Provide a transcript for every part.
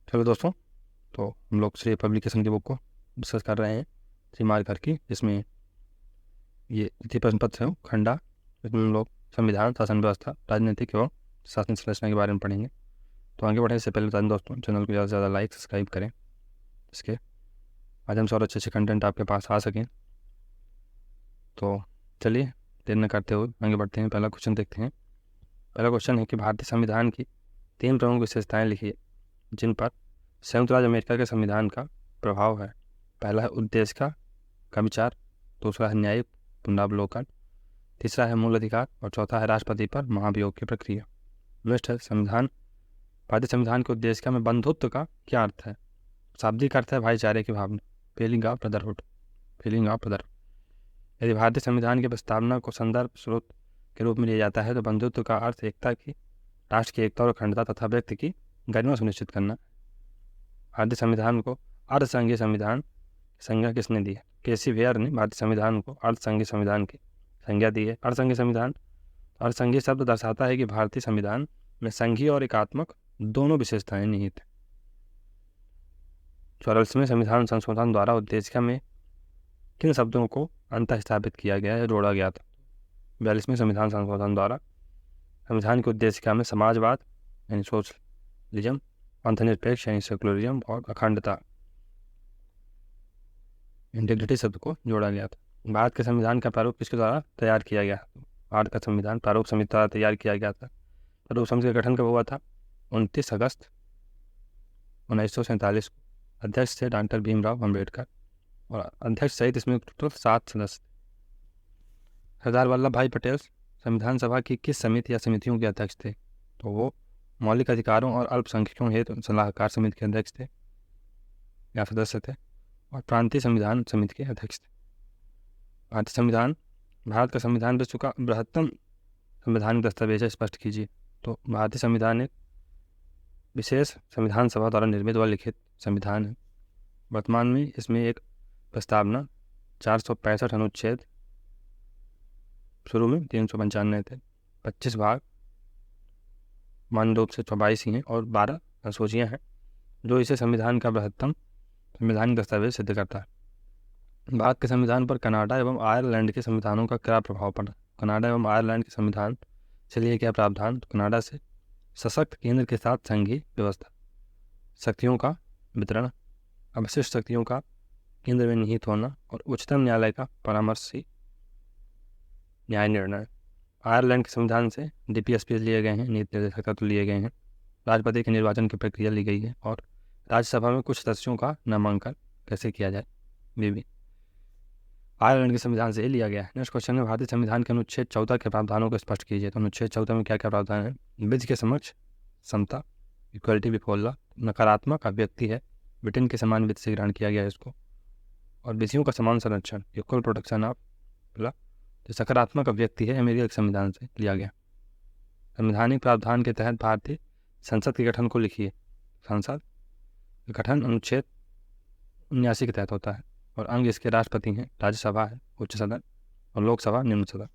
चलो दोस्तों, तो हम लोग श्री पब्लिकेशन की बुक को डिस्कस कर रहे हैं श्री मार्कर की, जिसमें ये द्वितीय प्रश्न पत्र है खंडा। इसमें हम लोग संविधान, शासन व्यवस्था, राजनीतिक एवं शासन संरचना के बारे में पढ़ेंगे। तो आगे बढ़ने से पहले बता दें दोस्तों, चैनल को ज़्यादा से ज़्यादा लाइक सब्सक्राइब करें, इसके माध्यम से और अच्छे अच्छे कंटेंट आपके पास आ सकें। तो चलिए देर न करते हुए आगे बढ़ते हैं। पहला क्वेश्चन देखते हैं। पहला क्वेश्चन है कि भारतीय संविधान की 3 प्रमुख विशेषताएं लिखिए जिन पर संयुक्त राज्य अमेरिका के संविधान का प्रभाव है। पहला है उद्देश्य का विचार, दूसरा है न्यायिक पुनरावलोकन, तीसरा है मूल अधिकार और चौथा है राष्ट्रपति पर महाभियोग की प्रक्रिया। नेक्स्ट है संविधान। भारतीय संविधान के उद्देश्य में बंधुत्व का क्या अर्थ है? शाब्दिक अर्थ है भाईचारे की भावना, feeling of brotherhood, feeling of brother. यदि भारतीय संविधान की प्रस्तावना को संदर्भ स्रोत के रूप में लिया जाता है तो बंधुत्व का अर्थ एकता की, राष्ट्र की एकता और अखंडता तथा व्यक्ति की गरिमा सुनिश्चित करना। भारतीय संविधान को अर्धसंघीय संविधान की संज्ञा किसने दी है? केसी वेयर ने भारतीय संविधान को अर्धसंघीय संविधान की संज्ञा दी है। अर्धसंघीय संविधान, अर्धसंघीय शब्द दर्शाता है कि भारतीय संविधान में संघीय और एकात्मक दोनों विशेषताएं निहित हैं। 44वें संविधान संशोधन द्वारा उद्देशिका में किन शब्दों को अंतः स्थापित किया गया है, जोड़ा गया था? 42वें संविधान संशोधन द्वारा संविधान की उद्देशिका में समाजवाद यानी सोशलिज्म, अंतर्निरपेक्ष यानी सेकुलरिज्म और अखंडता इंटीग्रिटी शब्द को जोड़ा गया था। भारत के संविधान का प्रारूप किसके द्वारा तैयार किया गया? भारत का संविधान प्रारूप समिति द्वारा तैयार किया गया था। प्रारूप समिति का गठन कब हुआ था? 29 अगस्त 1947 को। अध्यक्ष थे डॉक्टर भीमराव अम्बेडकर और अध्यक्ष सहित इसमें टोटल 7 सदस्य। सरदार वल्लभ भाई पटेल संविधान सभा की किस समिति या समितियों के अध्यक्ष थे? तो वो मौलिक अधिकारों और अल्पसंख्यकों हेतु सलाहकार समिति के अध्यक्ष थे या सदस्य थे और प्रांतीय संविधान समिति के अध्यक्ष थे। भारतीय संविधान, भारत का संविधान विश्व का बृहत्तम संवैधानिक दस्तावेज है, स्पष्ट कीजिए। तो भारतीय संविधान एक विशेष संविधान सभा द्वारा निर्मित व लिखित संविधान है। वर्तमान में इसमें एक प्रस्तावना 465 अनुच्छेद, शुरू में 395 थे, 25 भाग मान रूप से 24 ही हैं और 12 अनुसूचियाँ हैं, जो इसे संविधान का बृहत्तम संवैधानिक दस्तावेज सिद्ध करता है। भारत के संविधान पर कनाडा एवं आयरलैंड के संविधानों का क्या प्रभाव पड़ा? कनाडा एवं आयरलैंड के संविधान से लिए क्या प्रावधान? तो कनाडा से सशक्त केंद्र के साथ संघीय व्यवस्था, शक्तियों का वितरण, अवशिष्ट शक्तियों का केंद्र में निहित होना और उच्चतम न्यायालय का परामर्शी न्याय निर्णय। आयरलैंड के संविधान से DPSP लिए गए हैं, नीति निर्देशक तत्व लिए गए हैं, राष्ट्रपति के निर्वाचन की प्रक्रिया ली गई है और राज्यसभा में कुछ सदस्यों का नामांकन कैसे किया जाए, ये भी आयरलैंड के संविधान से ही लिया गया है। नेक्स्ट क्वेश्चन है भारतीय संविधान के अनुच्छेद 14 के प्रावधानों को स्पष्ट कीजिए। तो अनुच्छेद 14 में क्या क्या प्रावधान है? विधि के समक्ष समता, इक्वलिटी बिफोर लॉ, नकारात्मक अभिव्यक्ति है, ब्रिटेन के समान विधि से ग्रहण किया गया है इसको, और विधियों का समान संरक्षण, इक्वल प्रोटेक्शन ऑफ लॉ, जो सकारात्मक अभिव्यक्ति है अमेरिका के संविधान से लिया गया। संवैधानिक प्रावधान के तहत भारतीय संसद के गठन को लिखिए। संसद गठन अनुच्छेद 79 के तहत होता है और अंग इसके राष्ट्रपति हैं, राज्यसभा है उच्च सदन और लोकसभा निम्न सदन।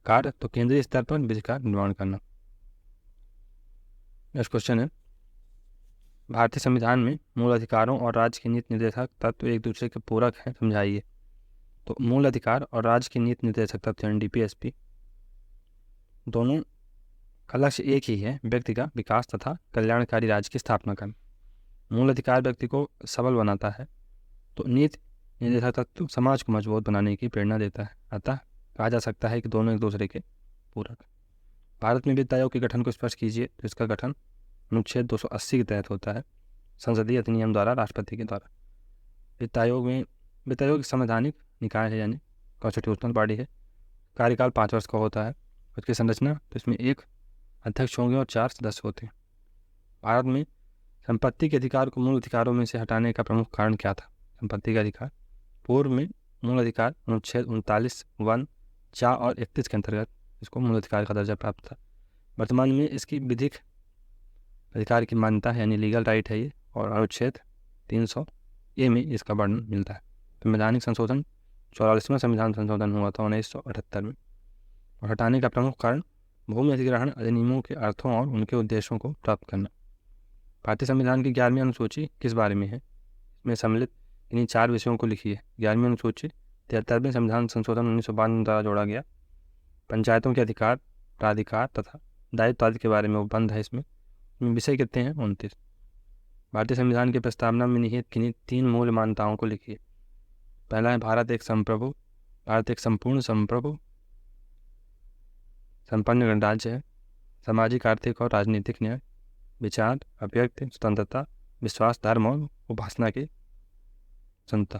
कार्य तो केंद्रीय स्तर पर विधि का निर्माण करना। नेक्स्ट क्वेश्चन है भारतीय संविधान में मूल अधिकारों और राज्य की नीति निर्देशक तत्व एक दूसरे के पूरक हैं, समझाइए। तो मूल अधिकार और राज्य की नीति निर्देशक तत्व यानी DPSP दोनों का लक्ष्य एक ही है, व्यक्ति का विकास तथा कल्याणकारी राज्य की स्थापना करना। मूल अधिकार व्यक्ति को सबल बनाता है तो नीति निर्देशक तत्व समाज को मजबूत बनाने की प्रेरणा देता है। अतः कहा जा सकता है कि दोनों एक दूसरे के पूरक। भारत में वित्त आयोग के गठन को स्पष्ट कीजिए। तो इसका गठन अनुच्छेद 280 के तहत होता है, संसदीय अधिनियम द्वारा, राष्ट्रपति के द्वारा। वित्त आयोग संवैधानिक निकाय है यानी कॉन्स्टिट्यूशनल बॉडी है। कार्यकाल 5 वर्ष का होता है। उसकी संरचना, तो इसमें 1 अध्यक्ष होंगे और 4 सदस्य होते हैं। भारत में संपत्ति के अधिकार को मूल अधिकारों में से हटाने का प्रमुख कारण क्या था? संपत्ति का अधिकार पूर्व में मूल अधिकार अनुच्छेद 39, 1, 4 और 31 के अंतर्गत इसको मूल अधिकार का दर्जा प्राप्त था। वर्तमान में इसकी विधिक अधिकार की मान्यता है यानी लीगल राइट है ये, और अनुच्छेद 300A में इसका वर्णन मिलता है। संवैधानिक संशोधन 44वां संविधान संशोधन हुआ था 1978 में और हटाने का प्रमुख कारण भूमि अधिग्रहण अधिनियमों के अर्थों और उनके उद्देश्यों को प्राप्त करना। भारतीय संविधान की 11वीं अनुसूची किस बारे में है? इसमें सम्मिलित इन्हीं 4 विषयों को लिखिए। 11वीं अनुसूची 73वें संविधान संशोधन 1952 द्वारा जोड़ा गया। पंचायतों के अधिकार, प्राधिकार तथा दायित्व आदि के बारे में उपबंध है। इसमें विषय कितने हैं? 29। भारतीय संविधान की प्रस्तावना में निहित किन्हीं 3 मूल मान्यताओं को लिखिए। पहला है भारत एक संप्रभु, भारत एक संपूर्ण संप्रभु संपन्न गणराज्य है। सामाजिक, आर्थिक और राजनीतिक न्याय, विचार, अभिव्यक्ति स्वतंत्रता, विश्वास, धर्म और उपासना की स्वतंत्रता।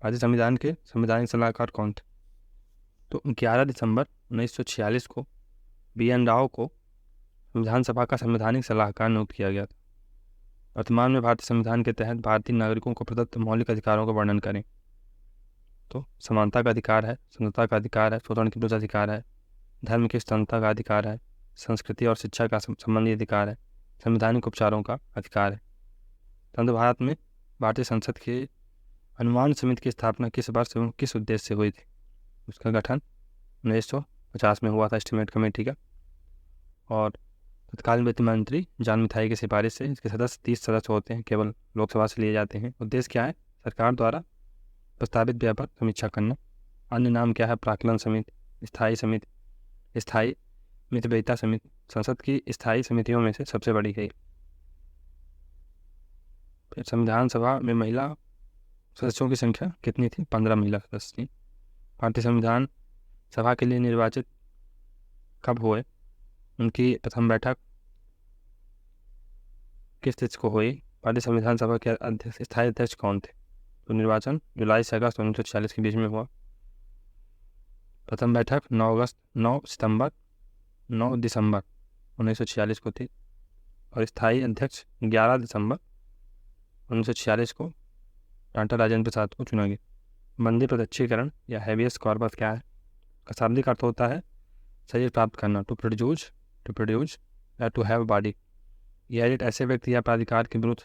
भारतीय संविधान के संवैधानिक सलाहकार कौन थे? तो 11 दिसंबर 1946 को BN राव को संविधान सभा का संवैधानिक सलाहकार नियुक्त किया गया था। वर्तमान में भारतीय संविधान के तहत भारतीय नागरिकों को प्रदत्त मौलिक अधिकारों का वर्णन करें। तो समानता का अधिकार है, स्वतंत्रता का अधिकार है, स्वतंत्र की विरुद्ध अधिकार है, धर्म की स्वतंत्रता का अधिकार है, संस्कृति और शिक्षा का संबंधी अधिकार है, संवैधानिक उपचारों का अधिकार है। तंत्र भारत में भारतीय संसद के अनुमान समिति की स्थापना किस वर्ष एवं किस उद्देश्य से हुई थी? उसका गठन 1950 में हुआ था एस्टीमेट कमेटी का। और तत्कालीन वित्त मंत्री जॉन मथाई की सिफारिश से इसके सदस्य 30 सदस्य होते हैं, केवल लोकसभा से लिए जाते हैं। उद्देश्य क्या है? सरकार द्वारा प्रस्तावित व्यय पर समीक्षा करना। अन्य नाम क्या है? प्राक्कलन समिति, स्थायी समिति, स्थायी मितव्ययिता समिति। संसद की स्थायी समितियों में से सबसे बड़ी है। फिर संविधान सभा में महिला सदस्यों की संख्या कितनी थी? 15 महिला सदस्य थी। भारतीय संविधान सभा के लिए निर्वाचित कब हुए? उनकी प्रथम बैठक किस तिथि को हुई? भारतीय संविधान सभा के अध्यक्ष, स्थायी अध्यक्ष कौन थे? तो निर्वाचन जुलाई से अगस्त 1946 के बीच में हुआ। प्रथम बैठक 9 सितंबर 9 दिसंबर 1946 को थी। और स्थायी अध्यक्ष 11 दिसंबर 1946 को डॉक्टर राजेंद्र प्रसाद को चुना गया। बंदी प्रत्यक्षीकरण या हैबियस कॉर्पस क्या है? का शाब्दिक अर्थ होता है शरीर प्राप्त करना, टू प्रोड्यूस या टू हैव बॉडी। यह एडिट ऐसे व्यक्ति या प्राधिकार के विरुद्ध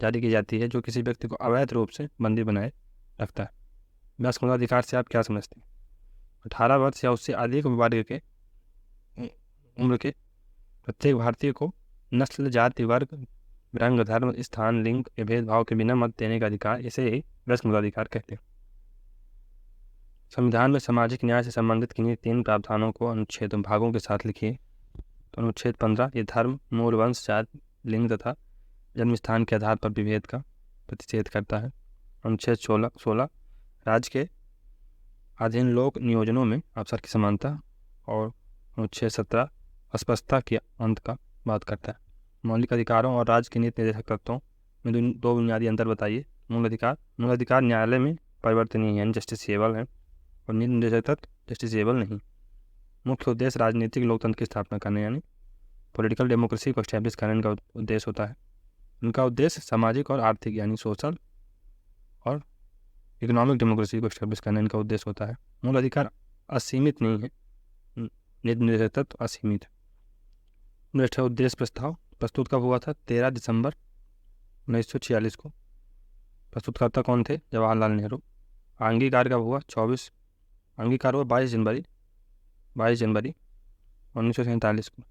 जारी की जाती है जो किसी व्यक्ति को अवैध रूप से बंदी बनाए रखता है। वयस्क मताधिकार से आप क्या समझते हैं? 18 वर्ष या उससे अधिक वर्ग के उम्र के प्रत्येक भारतीय को नस्ल, जाति, वर्ग, रंग, धर्म, स्थान, लिंग के भेदभाव के बिना मत देने का अधिकार, इसे ही वयस्क मताधिकार कहते हैं। संविधान में सामाजिक न्याय से संबंधित किन्हीं 3 प्रावधानों को अनुच्छेद भागों के साथ लिखिए। तो अनुच्छेद 15 ये धर्म, मूल, वंश, जाति, लिंग तथा जन्म स्थान के आधार पर विभेद का प्रतिषेध करता है। अनुच्छेद 16 राज्य के अधीन लोक नियोजनों में अवसर की समानता। और अनुच्छेद 17 अस्पष्टता के अंत का बात करता है। मौलिक अधिकारों और राज्य के नीति निर्देशक तत्वों में 2 बुनियादी अंतर बताइए। मूल अधिकार न्यायालय में परिवर्तनीय है, जस्टिसेबल है, और नीति निर्देशक तत्व जस्टिसेबल नहीं। मुख्य उद्देश्य राजनीतिक लोकतंत्र की स्थापना करने यानी पॉलिटिकल डेमोक्रेसी को एस्टैब्लिश करने का उद्देश्य होता है। इनका उद्देश्य सामाजिक और आर्थिक यानी सोशल और इकोनॉमिक डेमोक्रेसी को एस्टैब्लिश करने इनका उद्देश्य होता है। मूल अधिकार असीमित नहीं है, नीति निर्देशक तत्व असीमित है। उद्देश्य प्रस्ताव प्रस्तुत कब हुआ था? 13 दिसंबर 1946 को। प्रस्तुतकर्ता कौन थे? जवाहरलाल नेहरू। अंगीकार कब हुआ? 22 जनवरी 1947 को।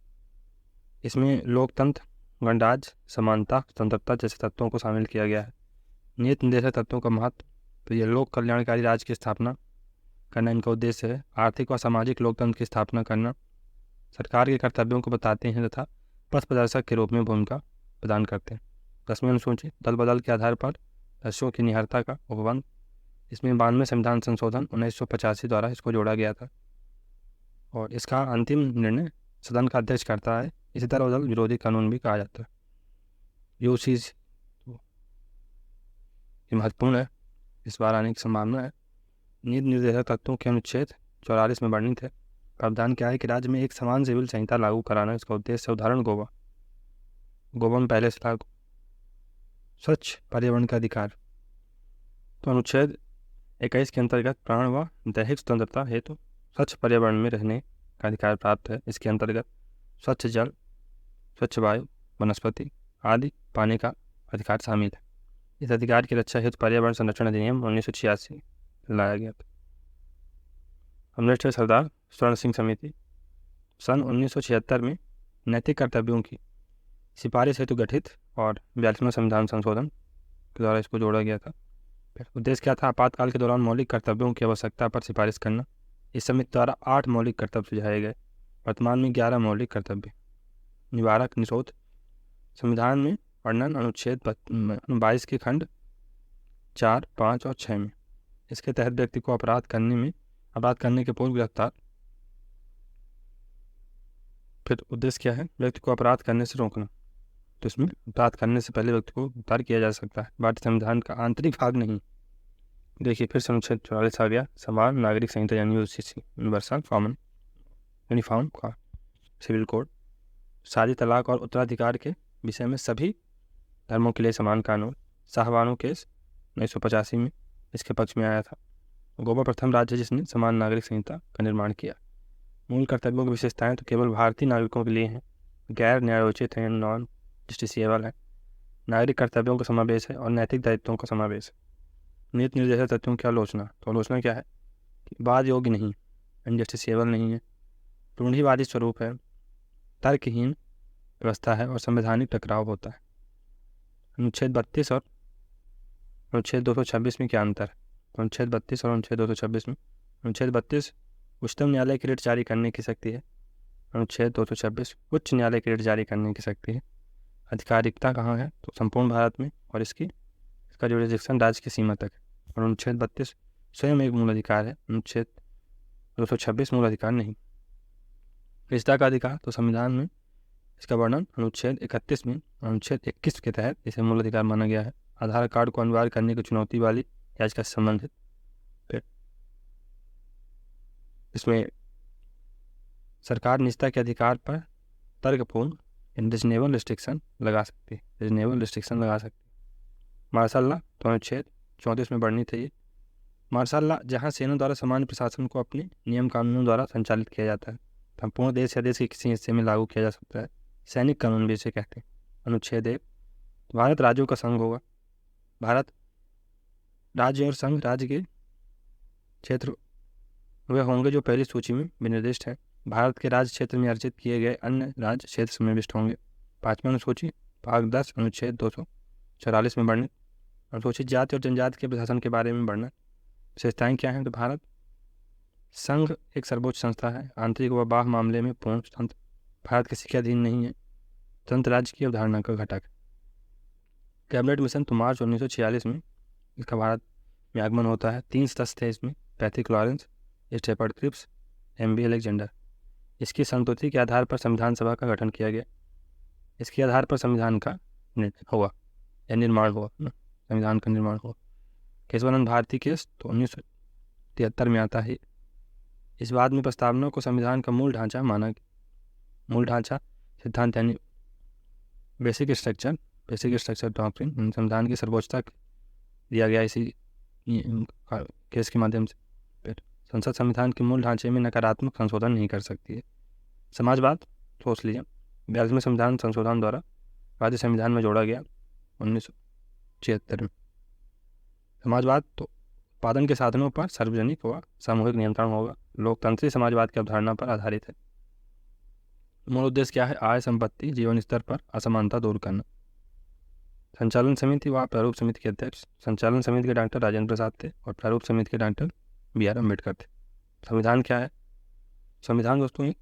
इसमें लोकतंत्र, गणराज्य, समानता, स्वतंत्रता जैसे तत्वों को शामिल किया गया है। नीति निर्देशक तत्वों का महत्व, तो यह लोक कल्याणकारी राज्य की स्थापना करना इनका उद्देश्य है। आर्थिक और सामाजिक लोकतंत्र की स्थापना करना, सरकार के कर्तव्यों को बताते हैं तथा पथ प्रदर्शक के रूप में भूमिका प्रदान करते हैं। 10वीं अनुसूची दल बदल के आधार पर सदस्यों की निहरता का उपबंध। इसमें 92 संविधान संशोधन 1985 द्वारा इसको जोड़ा गया था और इसका अंतिम निर्णय सदन का अध्यक्ष करता है। इसी तरह दल विरोधी कानून भी कहा जाता है। यूसीसी महत्वपूर्ण है, इस बार आने की संभावना है। नीति निर्देशक तत्वों के अनुच्छेद 44 में वर्णित है। प्रावधान क्या है कि राज्य में एक समान सिविल संहिता लागू कराना, इसका उद्देश्य। उदाहरण गोवा में पहले से लागू। स्वच्छ पर्यावरण का अधिकार, तो अनुच्छेद 21 के अंतर्गत प्राण व दैहिक स्वतंत्रता हेतु स्वच्छ पर्यावरण में रहने का अधिकार प्राप्त है। इसके अंतर्गत स्वच्छ जल, स्वच्छ वायु, वनस्पति आदि पाने का अधिकार शामिल है। इस अधिकार की रक्षा हेतु पर्यावरण संरक्षण अधिनियम 1986 लाया गया था। अमृतसर सरदार स्वर्ण सिंह समिति सन 1976 में नैतिक कर्तव्यों की सिफारिश हेतु गठित और 42वां संविधान संशोधन के द्वारा इसको जोड़ा गया था। फिर उद्देश्य क्या था? आपातकाल के दौरान मौलिक कर्तव्यों की आवश्यकता पर सिफारिश करना। इस समिति द्वारा 8 मौलिक कर्तव्य सुझाए गए। वर्तमान में 11 मौलिक कर्तव्य। निवारक निषोध। संविधान में वर्णन अनुच्छेद 22 के खंड 4, 5 और 6 में। इसके तहत व्यक्ति को अपराध करने के पूर्व गिरफ्तार। फिर उद्देश्य क्या है? व्यक्ति को अपराध करने से रोकना। तो इसमें अपराध करने से पहले व्यक्ति को गिरफ्तार किया जा सकता है। भारतीय संविधान का आंतरिक भाग नहीं। देखिए फिर से अनुच्छेद 44 आ गया। समान नागरिक संहिता यानी यूसीसी, यूनिवर्सल कॉमन यूनिफॉर्म का सिविल कोड। शादी, तलाक और उत्तराधिकार के विषय में सभी धर्मों के लिए समान कानून। शाहबानो केस 1985 में इसके पक्ष में आया था। गोवा प्रथम राज्य जिसने समान नागरिक संहिता का निर्माण किया। मूल कर्तव्यों की विशेषताएं तो केवल भारतीय नागरिकों के लिए हैं, गैर न्यायोचित हैं, नॉन जस्टिसिएबल है। नागरिक कर्तव्यों का समावेश है और नैतिक दायित्वों का समावेश है। नीति निर्देशक तथ्यों की आलोचना। तो आलोचना क्या है? वाद योग्य नहीं, अनजस्टिसिएबल नहीं है, रूढ़िवादी स्वरूप है, तर्कहीन व्यवस्था है और संवैधानिक टकराव होता है। अनुच्छेद 32 और अनुच्छेद 226 में क्या अंतर है? अनुच्छेद 32 और अनुच्छेद 226 में अनुच्छेद 32 उच्चतम न्यायालय की रिट जारी करने की शक्ति है। अनुच्छेद 226 उच्च न्यायालय की रिट जारी करने की शक्ति है। अधिकारिकता कहाँ है? तो संपूर्ण भारत में, और इसका जुरिडिक्शन राज्य की सीमा तक है। और अनुच्छेद 32 स्वयं एक मूल अधिकार है। अनुच्छेद 226 मूल अधिकार नहीं। रिश्ता का अधिकार तो संविधान में इसका वर्णन अनुच्छेद 31 में, अनुच्छेद 21 के तहत इसे मूल अधिकार माना गया है। आधार कार्ड को अनिवार्य करने की चुनौती वाली याचिका से संबंधित। फिर इसमें सरकार निजता के अधिकार पर तर्कपूर्ण रीजनेबल रिस्ट्रिक्शन लगा सकती है। मार्शल लॉ तो अनुच्छेद 34 में बढ़नी चाहिए। मार्शल लॉ जहाँ सेना द्वारा सामान्य प्रशासन को अपने नियम कानूनों द्वारा संचालित किया जाता है, संपूर्ण देश या देश के किसी हिस्से में लागू किया जा सकता है। सैनिक कानून भी इसे कहते हैं। अनुच्छेद 1 भारत राज्यों का संघ होगा। भारत राज्य और संघ राज्य के क्षेत्र वे होंगे जो पहली सूची में विनिर्दिष्ट है। भारत के राज्य क्षेत्र में अर्जित किए गए अन्य राज्य क्षेत्र समाविष्ट होंगे। 5वीं अनुसूची भाग 10 अनुच्छेद 244 में वर्णित अनुसूचित जाति और जनजाति के प्रशासन के बारे में वर्णन। विशेषताएं क्या हैं? तो भारत संघ एक सर्वोच्च संस्था है। आंतरिक व बाह्य मामले में पूर्ण स्वतंत्र। भारत किसी के अधीन नहीं है। स्वतंत्र राज्य की अवधारणा का घटक। कैबिनेट मिशन तो मार्च 1946 में इसका भारत में आगमन होता है। 3 सदस्य थे इसमें, Patrick Lawrence, Stafford Cripps, MB Alexander. इसकी संस्तुति के आधार पर संविधान सभा का गठन किया गया। इसके आधार पर संविधान का निर्माण हुआ। संविधान का निर्माण हुआ। केशवानंद भारती केस तो 1973 में आता है। इस बाद में प्रस्तावना को संविधान का मूल ढांचा माना गया। मूल ढांचा सिद्धांत यानी बेसिक स्ट्रक्चर डॉक्ट्रिन संविधान की सर्वोच्चता दिया गया इसी केस के माध्यम से। फिर संसद संविधान के मूल ढांचे में नकारात्मक संशोधन नहीं कर सकती है। समाजवाद सोच लीजिए 42वें संविधान संशोधन द्वारा राज्य संविधान में जोड़ा गया 1976 में। समाजवाद तो उत्पादन के साधनों पर सार्वजनिक व सामूहिक नियंत्रण होगा। लोकतांत्रिक समाजवाद के अवधारणा पर आधारित है। मूल उद्देश्य क्या है? आय, संपत्ति, जीवन स्तर पर असमानता दूर करना। संचालन समिति व प्रारूप समिति के अध्यक्ष संचालन समिति के डॉक्टर राजेंद्र प्रसाद थे और प्रारूप समिति के डॉक्टर BR अम्बेडकर थे। संविधान क्या है? संविधान दोस्तों एक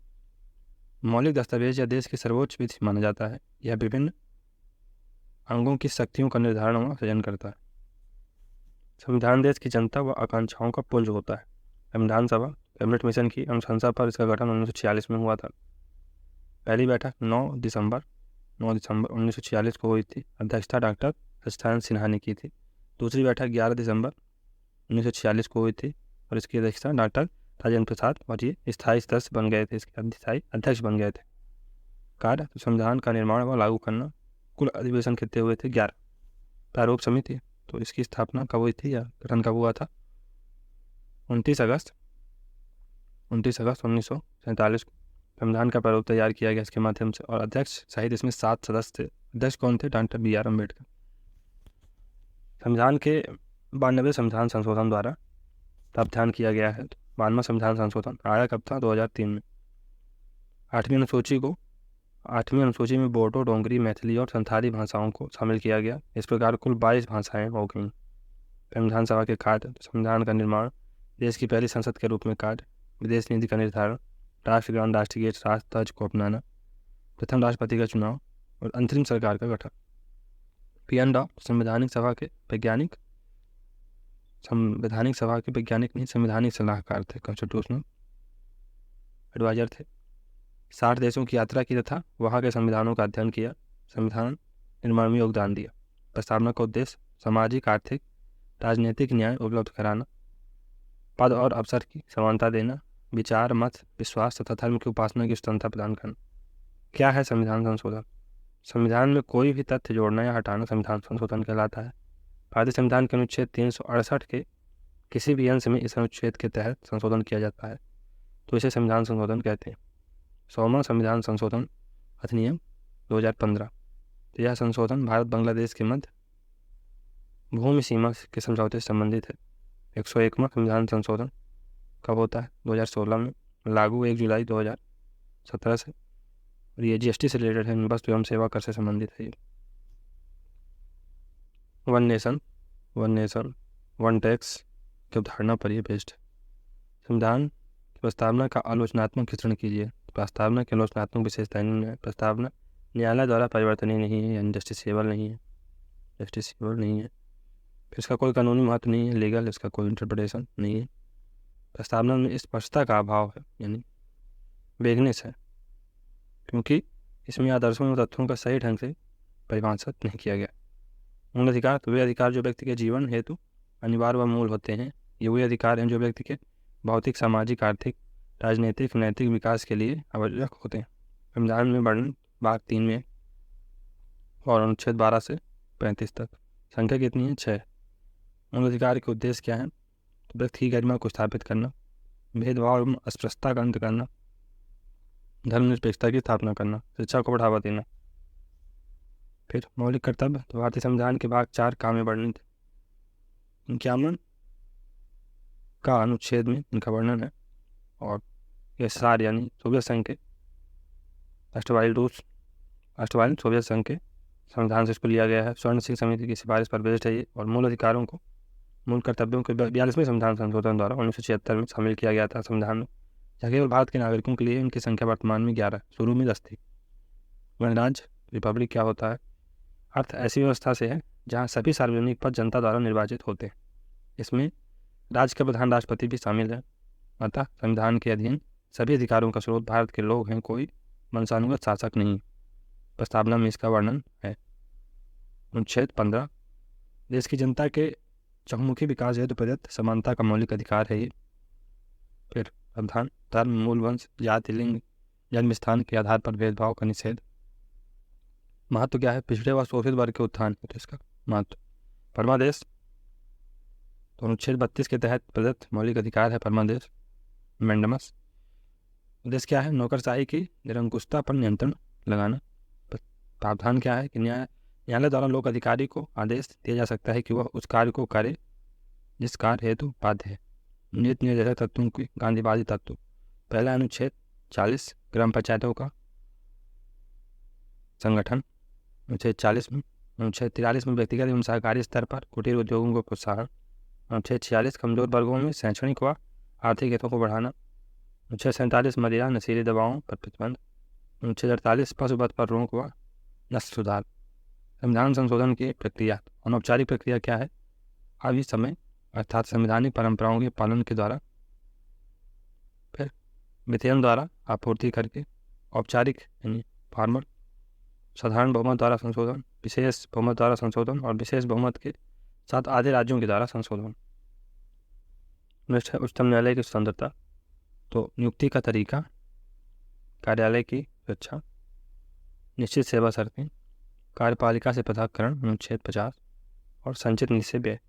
मौलिक दस्तावेज या देश की सर्वोच्च विधि माना जाता है। यह विभिन्न अंगों की शक्तियों का निर्धारण व सृजन करता है। संविधान देश की जनता व आकांक्षाओं का पुंज होता है। संविधान सभा कैबिनेट मिशन की अनुशंसा पर इसका गठन 1946 में हुआ था। पहली बैठक 9 दिसंबर 1946 को हुई थी। अध्यक्षता डॉक्टर सत्यानंद सिन्हा ने की थी। दूसरी बैठक 11 दिसंबर 1946 को हुई थी और इसकी अध्यक्षता डॉक्टर राजेंद्र प्रसाद और ये स्थायी सदस्य बन गए थे, इसके स्थायी अध्यक्ष बन गए थे। कार्य तो संविधान का निर्माण व लागू करना। कुल अधिवेशन कितने हुए थे? 11। प्रारूप समिति तो इसकी स्थापना कब हुई थी या गठन कब हुआ था? 29 अगस्त 1947 को संविधान का प्रारूप तैयार किया गया इसके माध्यम से। और अध्यक्ष सहित इसमें 7 सदस्य थे। अध्यक्ष कौन थे? Doctor BR Ambedkar. संविधान के 92वें संविधान संशोधन द्वारा प्रावधान किया गया है। 92वां संविधान संशोधन आया कब था? 2003 में। 8वीं अनुसूची को 8वीं अनुसूची में बोडो, डोंगरी, मैथिली और संथाली भाषाओं को शामिल किया गया। इस प्रकार कुल 22 भाषाएं हो गईं। संविधान सभा के कार्य, संविधान का निर्माण, देश की पहली संसद के रूप में कार्य, विदेश नीति का निर्धारण, राष्ट्रगान, राष्ट्रगीत, राष्ट्र ध्वज को अपनाना, प्रथम राष्ट्रपति का चुनाव और अंतरिम सरकार का गठन। पी.एन. राव संवैधानिक सभा के वैज्ञानिक नहीं, संवैधानिक सलाहकार थे, कॉन्स्टिट्यूशनल एडवाइजर थे। 60 देशों की यात्रा की तथा वहाँ के संविधानों का अध्ययन किया। संविधान निर्माण में योगदान दिया। प्रस्तावना का उद्देश्य सामाजिक, आर्थिक, राजनीतिक न्याय उपलब्ध कराना, पद और अवसर की समानता देना, विचार, मत, विश्वास तथा धर्म की उपासना की स्वतंत्रता प्रदान करना। क्या है संविधान संशोधन? संविधान में कोई भी तथ्य जोड़ना या हटाना संविधान संशोधन कहलाता है। भारतीय संविधान के अनुच्छेद 368 के किसी भी अंश में इस अनुच्छेद के तहत संशोधन किया जाता है तो इसे संविधान संशोधन कहते हैं। 100वां संविधान संशोधन अधिनियम 2015। तो यह संशोधन भारत बांग्लादेश के मध्य भूमि सीमा के समझौते से संबंधित है। 101वां संविधान संशोधन कब होता है? 2016 में, लागू 1 जुलाई 2017 से। और ये GST से रिलेटेड है, वस्तु एवं सेवा कर से संबंधित है। वन नेशन वन टैक्स की अवधारणा पर यह बेस्ड है। संविधान की प्रस्तावना का आलोचनात्मक चित्रण कीजिए। प्रस्तावना की आलोचनात्मक विशेषताएं है। प्रस्तावना न्यायालय द्वारा परिवर्तनीय नहीं है, यानी जस्टिसेबल नहीं है। फिर इसका कोई कानूनी महत्व नहीं है, लीगल, इसका कोई इंटरप्रिटेशन नहीं है। प्रस्तावना में स्पष्टता का अभाव है, यानी वेगनेस है, क्योंकि इसमें आदर्शों और तथ्यों का सही ढंग से परिभाषित नहीं किया गया। मूल अधिकार, तो वे अधिकार जो व्यक्ति के जीवन हेतु अनिवार्य व मूल होते हैं। ये वही अधिकार हैं जो व्यक्ति के भौतिक, सामाजिक, आर्थिक, राजनीतिक, नैतिक विकास के लिए आवश्यक होते हैं। संविधान में वर्णन भाग 3 में और अनुच्छेद 12 से 35 तक। संख्या कितनी है? 6। मूल अधिकार के उद्देश्य क्या है? तो व्यक्ति की गरिमा को स्थापित करना, भेदभाव एवं अस्पृश्यता का अंत करना, धर्मनिरपेक्षता की स्थापना करना, शिक्षा को बढ़ावा देना। फिर मौलिक कर्तव्य, तो भारतीय संविधान के भाग 4 का में वर्णित 51 का अनुच्छेद में इनका वर्णन है। और ये सार यानी सोवियत संघ के राष्ट्रवादी सोवियत संघ के संविधान से इसको लिया गया है। स्वर्ण सिंह समिति की सिफारिश पर बेस्ड है ये। और मूल अधिकारों को, मूल कर्तव्यों को 42वें संविधान संशोधन द्वारा 1976 में शामिल किया गया था संविधान में। यह केवल भारत के नागरिकों के लिए इनकी संख्या वर्तमान में 11, शुरू में 10 थी। गणराज्य, रिपब्लिक क्या होता है? अर्थ ऐसी व्यवस्था से है जहाँ सभी सार्वजनिक पद जनता द्वारा निर्वाचित होते हैं। इसमें राज्य के प्रधान राष्ट्रपति भी शामिल है। अतः संविधान के अधीन सभी अधिकारों का स्रोत भारत के लोग हैं, कोई वंशानुगत शासक नहीं। प्रस्तावना में इसका वर्णन है। अनुच्छेद 15, देश की जनता के चहुमुखी विकास हेतु प्रदत्त समानता का मौलिक अधिकार है ये। फिर प्रावधान, धर्म, मूल, वंश, जाति, लिंग, जन्म स्थान के आधार पर भेदभाव का निषेध। महत्व क्या है? पिछड़े व शोषित वर्ग के उत्थान, तो इसका महत्व। परमादेश, तो अनुच्छेद 32 के तहत प्रदत्त मौलिक अधिकार है परमादेश, मैंडमस। उद्देश्य क्या है? नौकरशाही की निरंकुशता पर नियंत्रण लगाना। प्रावधान क्या है कि न्यायालय द्वारा लोक अधिकारी को आदेश दिया जा सकता है कि वह उस कार्य को करे जिस कार्य हेतु बाध्य है। नीति निर्देशक तत्वों की गांधीवादी तत्व। पहला अनुच्छेद 40 ग्राम पंचायतों का संगठन। अनुच्छेद 40 में, अनुच्छेद 43 में व्यक्तिगत एवं सहकारी स्तर पर कुटीर उद्योगों को प्रोत्साहन। अनुच्छेद 46 कमजोर वर्गों में शैक्षणिक व आर्थिक हितों को बढ़ाना। अनुच्छेद 47 मदिरा, नशीली दवाओं पर प्रतिबंध। अनुच्छेद 48 पशुवध पर रोक व नस्ल सुधार। संविधान संशोधन की प्रक्रिया, अनौपचारिक प्रक्रिया क्या है? अभी समय अर्थात संवैधानिक परंपराओं के पालन के द्वारा, फिर विधेयन द्वारा आपूर्ति करके, औपचारिक यानी फॉर्मल, साधारण बहुमत द्वारा संशोधन, विशेष बहुमत द्वारा संशोधन और विशेष बहुमत के साथ आधे राज्यों के द्वारा संशोधन। नेक्स्ट है उच्चतम न्यायालय की स्वतंत्रता। तो नियुक्ति का तरीका, कार्यालय की सुरक्षा, निश्चित सेवा शर्तें, कार्यपालिका से पृथककरण अनुच्छेद 50 और संचित निश्चय व्यय।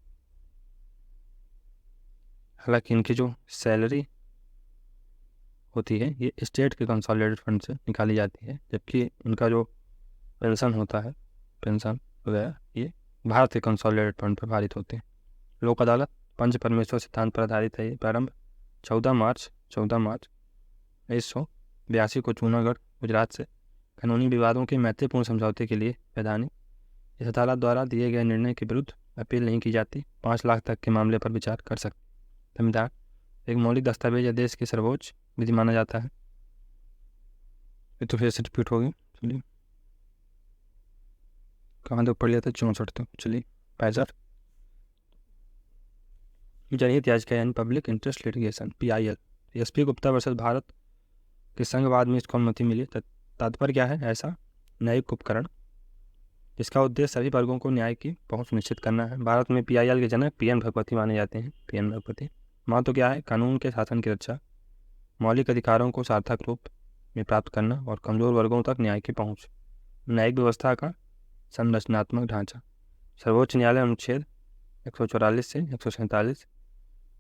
हालांकि इनकी जो सैलरी होती है ये स्टेट के कंसोलिडेटेड फंड से निकाली जाती है, जबकि इनका जो पेंशन होता है, पेंशन वगैरह, ये भारत के कंसोलिडेटेड फंड पर पारित होते हैं। लोक अदालत पंच परमेश्वर सिद्धांत पर आधारित है। ये प्रारंभ 14 मार्च 1982 को जूनागढ़ गुजरात से कानूनी विवादों के मैत्रीपूर्ण समझौते के लिए वैधानिक। इस अदालत द्वारा दिए गए निर्णय के विरुद्ध अपील नहीं की जाती। 5 लाख तक के मामले पर विचार कर सकते। संविधान एक मौलिक दस्तावेज या देश की सर्वोच्च विधि माना जाता है। ये तो फिर से रिपीट होगी। चलिए कहाँ तक पढ़ लिया था? 64 तक। चलिए 65 जनहित याचिका यानी public interest litigation PIL। SP Gupta versus Bharat के संघवाद में इसको अनुमति मिली। तात्पर्य क्या है? ऐसा न्यायिक उपकरण जिसका उद्देश्य सभी वर्गों को न्याय की पहुंच निश्चित करना है। भारत में PIL के जनक PN भगवती माने जाते हैं। PN भगवती महत्व क्या है? कानून के शासन की रक्षा, मौलिक अधिकारों को सार्थक रूप में प्राप्त करना और कमजोर वर्गों तक न्याय की पहुंच। न्यायिक व्यवस्था का संरचनात्मक ढांचा। सर्वोच्च न्यायालय अनुच्छेद 144 से 147,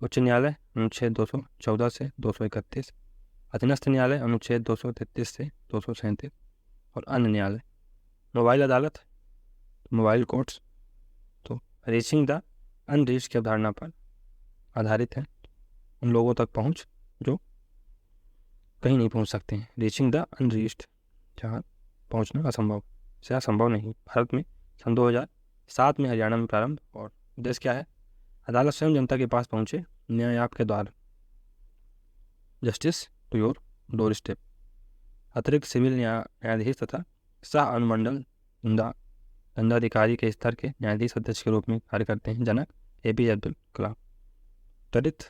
उच्च न्यायालय अनुच्छेद 214 से 231, अधीनस्थ न्यायालय अनुच्छेद 233 से 237 और अन्य न्यायालय। मोबाइल अदालत, मोबाइल कोर्ट्स तो रीचिंग द अनरीच्ड की अवधारणा पर आधारित है। उन लोगों तक पहुंच जो कहीं नहीं पहुंच सकते हैं। रीचिंग द अनरीच्ड, जहाँ पहुंचना असंभव से असंभव नहीं। भारत में सन 2007 में हरियाणा में प्रारंभ। और उद्देश्य क्या है? अदालत स्वयं जनता के पास पहुंचे, न्याय आपके द्वार, justice to your doorstep. अतिरिक्त सिविल न्यायाधीश तथा सह अनुमंडल दंडाधिकारी के स्तर के न्यायाधीश अध्यक्ष के रूप में कार्य करते हैं। जनक APJ अब्दुल कलाम। त्वरित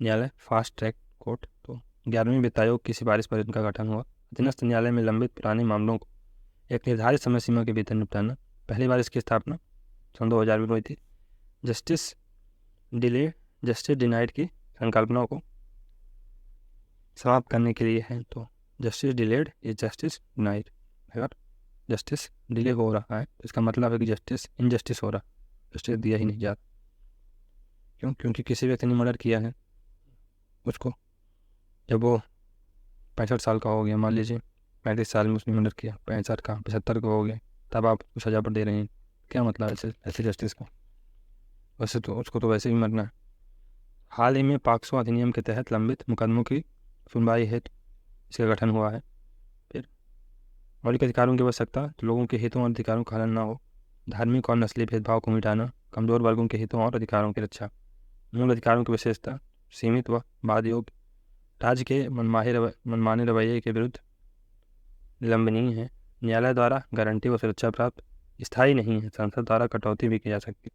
न्यायालय फास्ट ट्रैक कोर्ट तो 11वें वित्त आयोग की सिफारिश पर इनका गठन हुआ। अधीनस्थ न्यायालय में लंबित पुराने मामलों को एक निर्धारित समय सीमा के भीतर निपटाना। पहली बार इसकी स्थापना सन 2000 में हुई थी। जस्टिस डिनाइड की संकल्पना को समाप्त करने के लिए है। तो justice delayed is justice denied. अगर जस्टिस डिले हो रहा है तो इसका मतलब है कि जस्टिस इनजस्टिस हो रहा है, जस्टिस दिया ही नहीं जा रहा। क्यों? क्योंकि किसी व्यक्ति ने मर्डर किया है, उसको जब वो 65 साल का हो गया, मान लीजिए 35 साल में उसने मर्डर किया, 65 का 75 का हो गया, तब आप उसको सजा पर दे रहे हैं। क्या मतलब है ऐसे जस्टिस का? वैसे तो उसको तो वैसे ही मरना है। हाल ही में पॉक्सो अधिनियम के तहत लंबित मुकदमों की सुनवाई हेतु इसका गठन हुआ है। फिर मौलिक अधिकारों की आवश्यकता, तो लोगों के हितों और अधिकारों का हनन न हो, धार्मिक और नस्लीय भेदभाव को मिटाना, कमजोर वर्गों के हितों और अधिकारों की रक्षा। मूल अधिकारों की विशेषता, सीमित व बाध योग्य, राज्य के मनमाने रवैये के विरुद्ध निलंबनीय है, न्यायालय द्वारा गारंटी व सुरक्षा प्राप्त, स्थायी नहीं है, संसद द्वारा कटौती भी की जा सकती।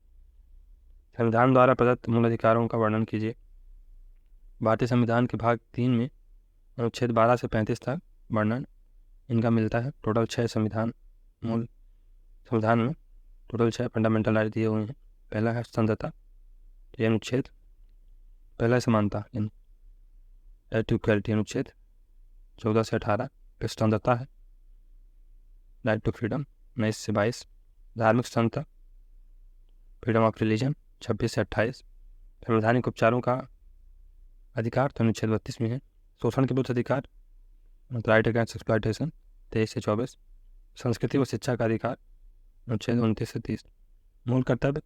संविधान द्वारा प्रदत्त मूल अधिकारों का वर्णन कीजिए। भारतीय संविधान के भाग 3 में अनुच्छेद 12 से 35 तक वर्णन इनका मिलता है। टोटल 6 संविधान में टोटल 6 फंडामेंटल राइट दिए हुए हैं। पहला है स्वतंत्रता, ये अनुच्छेद पहला समानता इन इक्वलिटी अनुच्छेद 14 से 18। फिर स्वतंत्रता है राइट टू फ्रीडम 19 से 22। धार्मिक स्वतंत्रता फ्रीडम ऑफ रिलीजन 26 से 28। संवैधानिक उपचारों का अधिकार तो अनुच्छेद 32 में है। शोषण के विरुद्ध अधिकार राइट अगेंस्ट एक्सप्लॉयटेशन 23 से 24। संस्कृति व शिक्षा का अधिकार अनुच्छेद 29 से 30। मूल कर्तव्य,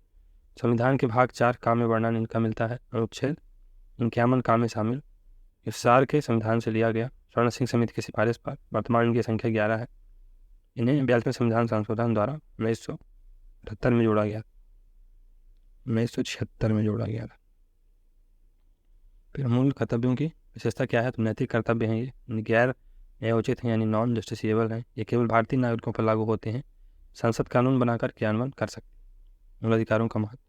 संविधान के भाग 4 काम्य वर्णन इनका मिलता है। अनुच्छेद 51 काम्य शामिल। इस सार के संविधान से लिया गया। स्वर्ण सिंह समिति की सिफारिश पर वर्तमान इनकी संख्या 11 है। इन्हें 42वें संविधान संशोधन द्वारा 1978 में जोड़ा गया 1976 में जोड़ा गया था। फिर मूल कर्तव्यों की विशेषता क्या है? तो नैतिक कर्तव्य हैं ये, गैर न्यायोचित हैं यानी नॉन जस्टिसेबल हैं। ये केवल भारतीय नागरिकों पर लागू होते हैं। संसद कानून बनाकर क्रियान्वयन कर सकती है। मूल अधिकारों का महत्व,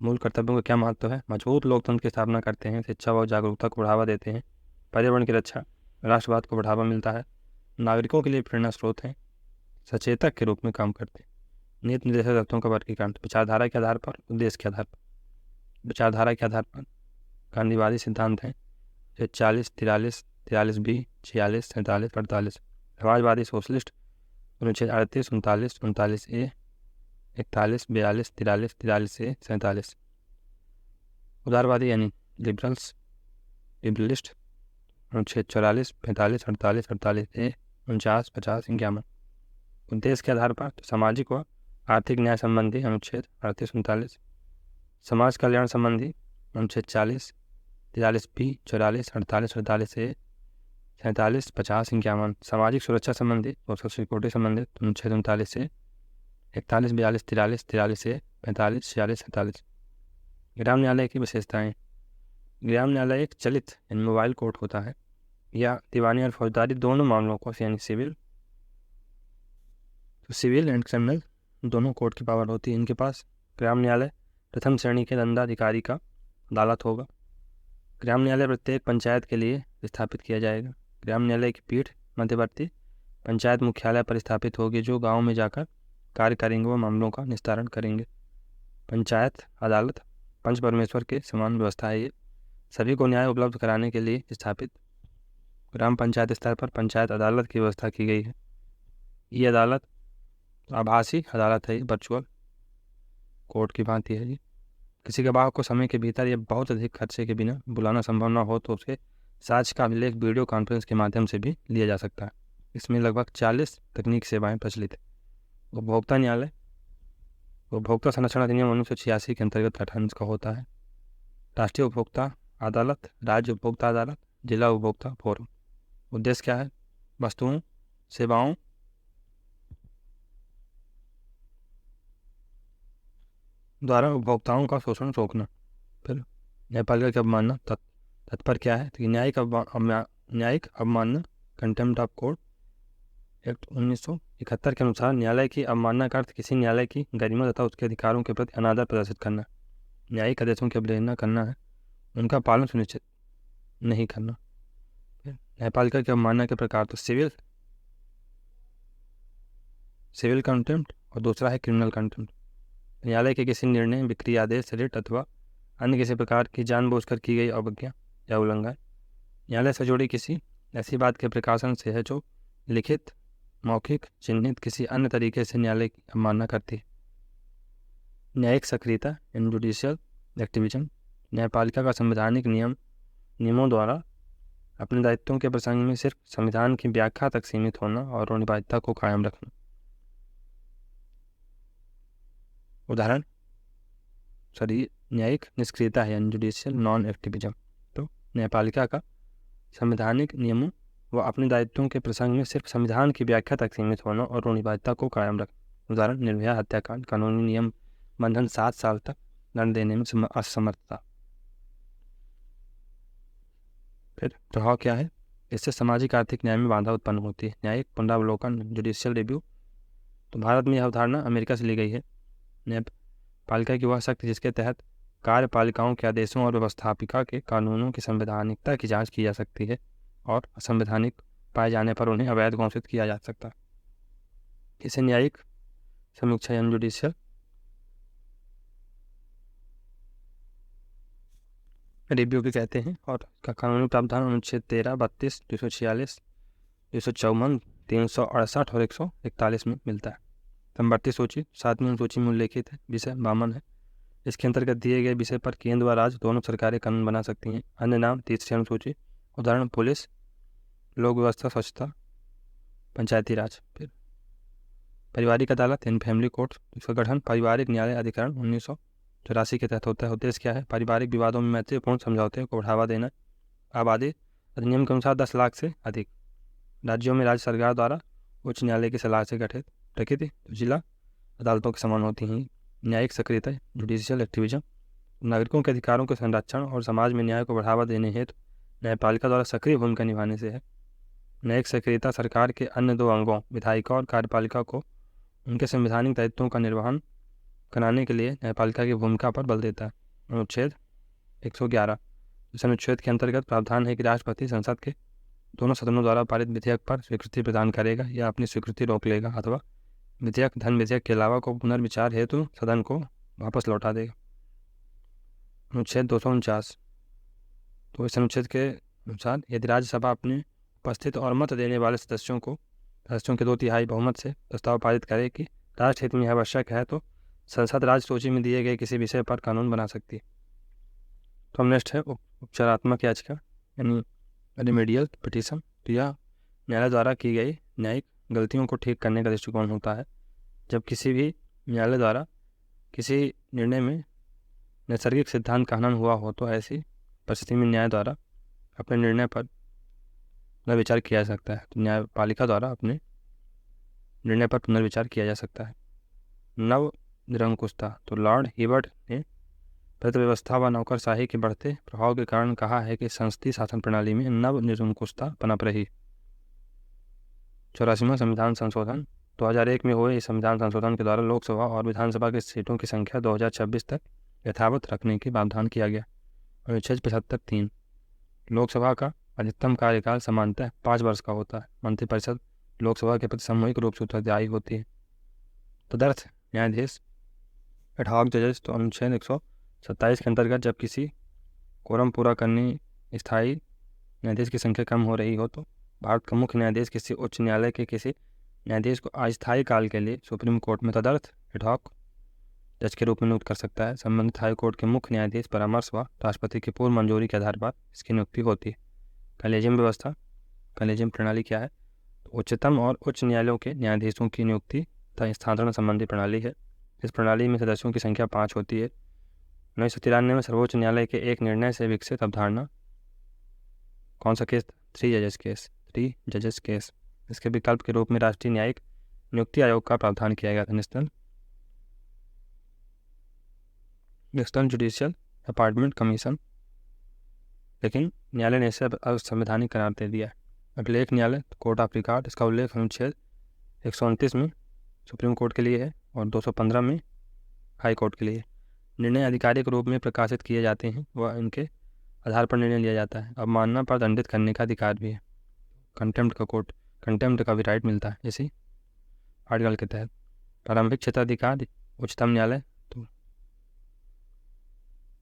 मूल कर्तव्यों का क्या महत्व है? मजबूत लोकतंत्र की स्थापना करते हैं, शिक्षा व जागरूकता को बढ़ावा देते हैं, पर्यावरण की रक्षा, राष्ट्रवाद को बढ़ावा मिलता है, नागरिकों के लिए प्रेरणा स्रोत हैं, सचेतक के रूप में काम करते हैं। नीति निर्देशक तत्वों का वर्गीकरण, विचारधारा के आधार पर, उद्देश्य के आधार पर। विचारधारा के आधार पर गांधीवादी सिद्धांत हैं 40, 43, 43B, 46, 47, 48। समाजवादी सोशलिस्ट अनुच्छेद 38, 39, 39A, 41, 42, 43, 43A, 47। उदारवादी यानी लिबरलिस्ट अनुच्छेद 44, 45, 48, 48A, 49, 50, 51। उद्देश्य के आधार पर तो सामाजिक व आर्थिक न्याय संबंधी अनुच्छेद 38, 39। समाज कल्याण संबंधी अनुच्छेद 40, 43B, 44, 48, 48A, 47, 50, 51 सामाजिक सुरक्षा संबंधी सोशल सिक्योरिटी संबंधित अनुच्छेद 39 से 41, 42, 43, 43 से 45, 46, 47। ग्राम न्यायालय की विशेषताएं। ग्राम न्यायालय एक चलित यानी मोबाइल कोर्ट होता है। या दीवानी और फौजदारी दोनों मामलों को यानी सिविल एंड क्रिमिनल दोनों कोर्ट की पावर होती है इनके पास। ग्राम न्यायालय प्रथम श्रेणी के दंडाधिकारी का अदालत होगा। ग्राम न्यायालय प्रत्येक पंचायत के लिए स्थापित किया जाएगा। ग्राम न्यायालय की पीठ मध्यवर्ती पंचायत मुख्यालय पर स्थापित होगी, जो गांव में जाकर कार्य करेंगे व मामलों का निस्तारण करेंगे। पंचायत अदालत पंच परमेश्वर के समान व्यवस्था है। ये सभी को न्याय उपलब्ध कराने के लिए स्थापित ग्राम पंचायत स्तर पर पंचायत अदालत की व्यवस्था की गई है। ये अदालत आभासी अदालत है, वर्चुअल कोर्ट की भांति है। जी किसी गवाह को समय के भीतर या बहुत अधिक खर्चे के बिना बुलाना संभव न हो तो उसके साक्ष्य का अभिलेख वीडियो कॉन्फ्रेंस के माध्यम से भी लिया जा सकता है। इसमें लगभग 40 तकनीक सेवाएं प्रचलित है। उपभोक्ता न्यायालय उपभोक्ता संरक्षण अधिनियम 1986 के अंतर्गत गठन का होता है। राष्ट्रीय उपभोक्ता अदालत, राज्य उपभोक्ता अदालत, जिला उपभोक्ता फोरम। उद्देश्य क्या है? वस्तुओं सेवाओं द्वारा उपभोक्ताओं का शोषण रोकना। फिर न्यायपालिका की अवमानना तत्पर क्या है? तो न्यायिक अवमानना कंटेम्प्ट ऑफ कोर्ट एक्ट 1971 के अनुसार न्यायालय की अवमानना का अर्थ किसी न्यायालय की गरिमा तथा उसके अधिकारों के प्रति अनादर प्रदर्शित करना, न्यायिक आदेशों की अवहेलना करना है, उनका पालन सुनिश्चित नहीं करना। न्यायपालिका की अवमानना के प्रकार तो सिविल कंटेम्प्ट और दूसरा है क्रिमिनल कंटेम्प्ट। न्यायालय के किसी निर्णय, बिक्री आदेश, रिट अथवा अन्य किसी प्रकार की जानबूझकर की गई अवज्ञा या उल्लंघन न्यायालय से जुड़ी किसी ऐसी बात के प्रकाशन से है जो लिखित, मौखिक, चिन्हित किसी अन्य तरीके से न्यायालय की अवमानना करती है। न्यायिक सक्रियता इन जुडिशियल एक्टिविज्म न्यायपालिका का संवैधानिक नियमों द्वारा अपने दायित्वों के प्रसंग में सिर्फ संविधान की व्याख्या तक सीमित होना और निष्पक्षता को कायम रखना। उदाहरण न्यायिक निष्क्रियता है यानी जुडिशियल नॉन एक्टिविज्म। तो न्यायपालिका का संवैधानिक नियमों व अपने दायित्वों के प्रसंग में सिर्फ संविधान की व्याख्या तक सीमित होना और निष्पक्षता को कायम रखना। उदाहरण निर्भया हत्याकांड, कानूनी नियम बंधन 7 साल तक दंड देने में असमर्थता। फिर प्रभाव क्या है? इससे सामाजिक आर्थिक न्याय में बाधा उत्पन्न होती है। न्यायिक पुनरावलोकन जुडिशियल रिव्यू। तो भारत में यह अवधारणा अमेरिका से ली गई है। न्यायपालिका की वह शक्ति जिसके तहत कार्यपालिकाओं के आदेशों और व्यवस्थापिका के कानूनों की संवैधानिकता की जांच की जा सकती है और असंवैधानिक पाए जाने पर उन्हें अवैध घोषित किया जा सकता है। इसे न्यायिक समीक्षा यानी जुडिशियल रिव्यू भी कहते हैं। और इसका कानूनी प्रावधान अनुच्छेद 13, 32, 246, 254, 368 और 141 में मिलता है। समवर्ती सूची 7वीं सूची में उल्लेखित है। विषय वामन है। इसके अंतर्गत दिए गए विषय पर केंद्र व राज्य दोनों सरकारें कानून बना सकती हैं। अन्य नाम 3री अनुसूची। उदाहरण पुलिस, लोक व्यवस्था, स्वच्छता, पंचायती राज। फिर पारिवारिक अदालत यानी फैमिली कोर्ट। इसका गठन पारिवारिक न्याय अधिकरण 1984 के तहत होता है। उद्देश्य क्या है? पारिवारिक विवादों में मैत्रीपूर्ण समझौते को बढ़ावा देना। आबादी अधिनियम के अनुसार 10 लाख से अधिक। राज्यों में राज्य सरकार द्वारा उच्च न्यायालय की सलाह से गठित। प्रकृति जिला अदालतों के समान होती हैं। न्यायिक सक्रियता जुडिशियल एक्टिविज्म नागरिकों के अधिकारों के संरक्षण और समाज में न्याय को बढ़ावा देने हेतु न्यायपालिका द्वारा सक्रिय भूमिका निभाने से है। न्यायिक सक्रियता सरकार के अन्य 2 अंगों विधायिका और कार्यपालिका को उनके संवैधानिक दायित्वों का निर्वहन कराने के लिए न्यायपालिका की भूमिका पर बल देता है। अनुच्छेद 111 इस अनुच्छेद के अंतर्गत प्रावधान है कि राष्ट्रपति संसद के दोनों सदनों द्वारा पारित विधेयक पर स्वीकृति प्रदान करेगा या अपनी स्वीकृति रोक लेगा अथवा विधेयक धन विधेयक के अलावा को पुनर्विचार हेतु सदन को वापस लौटा देगा। अनुच्छेद 249 तो इस अनुच्छेद के अनुसार यदि राज्यसभा अपने उपस्थित और मत देने वाले सदस्यों के 2/3 बहुमत से प्रस्ताव पारित करे कि राष्ट्र हित में यह आवश्यक है तो संसद राज्य सूची में दिए गए किसी विषय पर कानून बना सकती है। तो नेक्स्ट है उपचारात्मक याचिका यानी रेमेडियल पिटीशन। तो यह न्यायालय द्वारा की गई न्यायिक गलतियों को ठीक करने का दृष्टिकोण होता है। जब किसी भी न्यायालय द्वारा किसी निर्णय में नैसर्गिक सिद्धांत का हनन हुआ हो तो ऐसी परिस्थिति में न्याय द्वारा अपने निर्णय पर पुनर्विचार किया जा सकता है। तो न्यायपालिका द्वारा अपने निर्णय पर पुनर्विचार किया जा सकता है। नव निरंकुशता, तो लॉर्ड हिबर्ट ने व्यवस्था व नौकरशाही के बढ़ते प्रभाव के कारण कहा है कि संसदीय शासन प्रणाली में नव निरंकुशता पनप रही। 84वां संविधान संशोधन, 2001 में हुए इस संविधान संशोधन के द्वारा लोकसभा और विधानसभा की सीटों की संख्या 2026 तक यथावत रखने की प्रावधान किया गया। अनुच्छेद 75(3), लोकसभा का अधिकतम कार्यकाल सामान्यतः 5 वर्ष का होता है। मंत्रिपरिषद लोकसभा के प्रति सामूहिक रूप से उत्तरदायी होती है। तदर्थ न्यायाधीश एडहॉक जजेस, तो अनुच्छेद 127 के अंतर्गत जब किसी कोरम पूरा करने स्थायी न्यायाधीश की संख्या कम हो रही हो तो भारत का मुख्य न्यायाधीश किसी उच्च न्यायालय के किसी न्यायाधीश को अस्थायी काल के लिए सुप्रीम कोर्ट में तदर्थ एडहॉक जज के रूप में नियुक्त कर सकता है। संबंधित हाई कोर्ट के मुख्य न्यायाधीश परामर्श व राष्ट्रपति की पूर्व मंजूरी के आधार पर इसकी नियुक्ति होती है। कॉलेजियम व्यवस्था, कॉलेजियम प्रणाली क्या है? तो उच्चतम और उच्च न्यायालयों के न्यायाधीशों की नियुक्ति तथा स्थानांतरण संबंधी प्रणाली है। इस प्रणाली में सदस्यों की संख्या 5 होती है। 1993 में सर्वोच्च न्यायालय के एक निर्णय से विकसित अवधारणा, कौन सा केस? 3 जजेस केस। इसके विकल्प के रूप में राष्ट्रीय न्यायिक नियुक्ति आयोग का प्रावधान किया गया था, नेशनल जुडिशियल अपॉइंटमेंट कमीशन, लेकिन न्यायालय ने इसे असंवैधानिक करार दे दिया है। अभिलेख न्यायालय, कोर्ट ऑफ रिकॉर्ड, इसका उल्लेख अनुच्छेद 129 में सुप्रीम कोर्ट के लिए है और 215 में हाई कोर्ट के लिए। निर्णय आधिकारिक रूप में प्रकाशित किए जाते हैं व इनके आधार पर निर्णय लिया जाता है। अवमानना पर दंडित करने का अधिकार भी है। कंटेम्प्ट का भी राइट मिलता है इसी आर्टिकल के तहत। प्रारंभिक क्षेत्राधिकार, उच्चतम न्यायालय, तो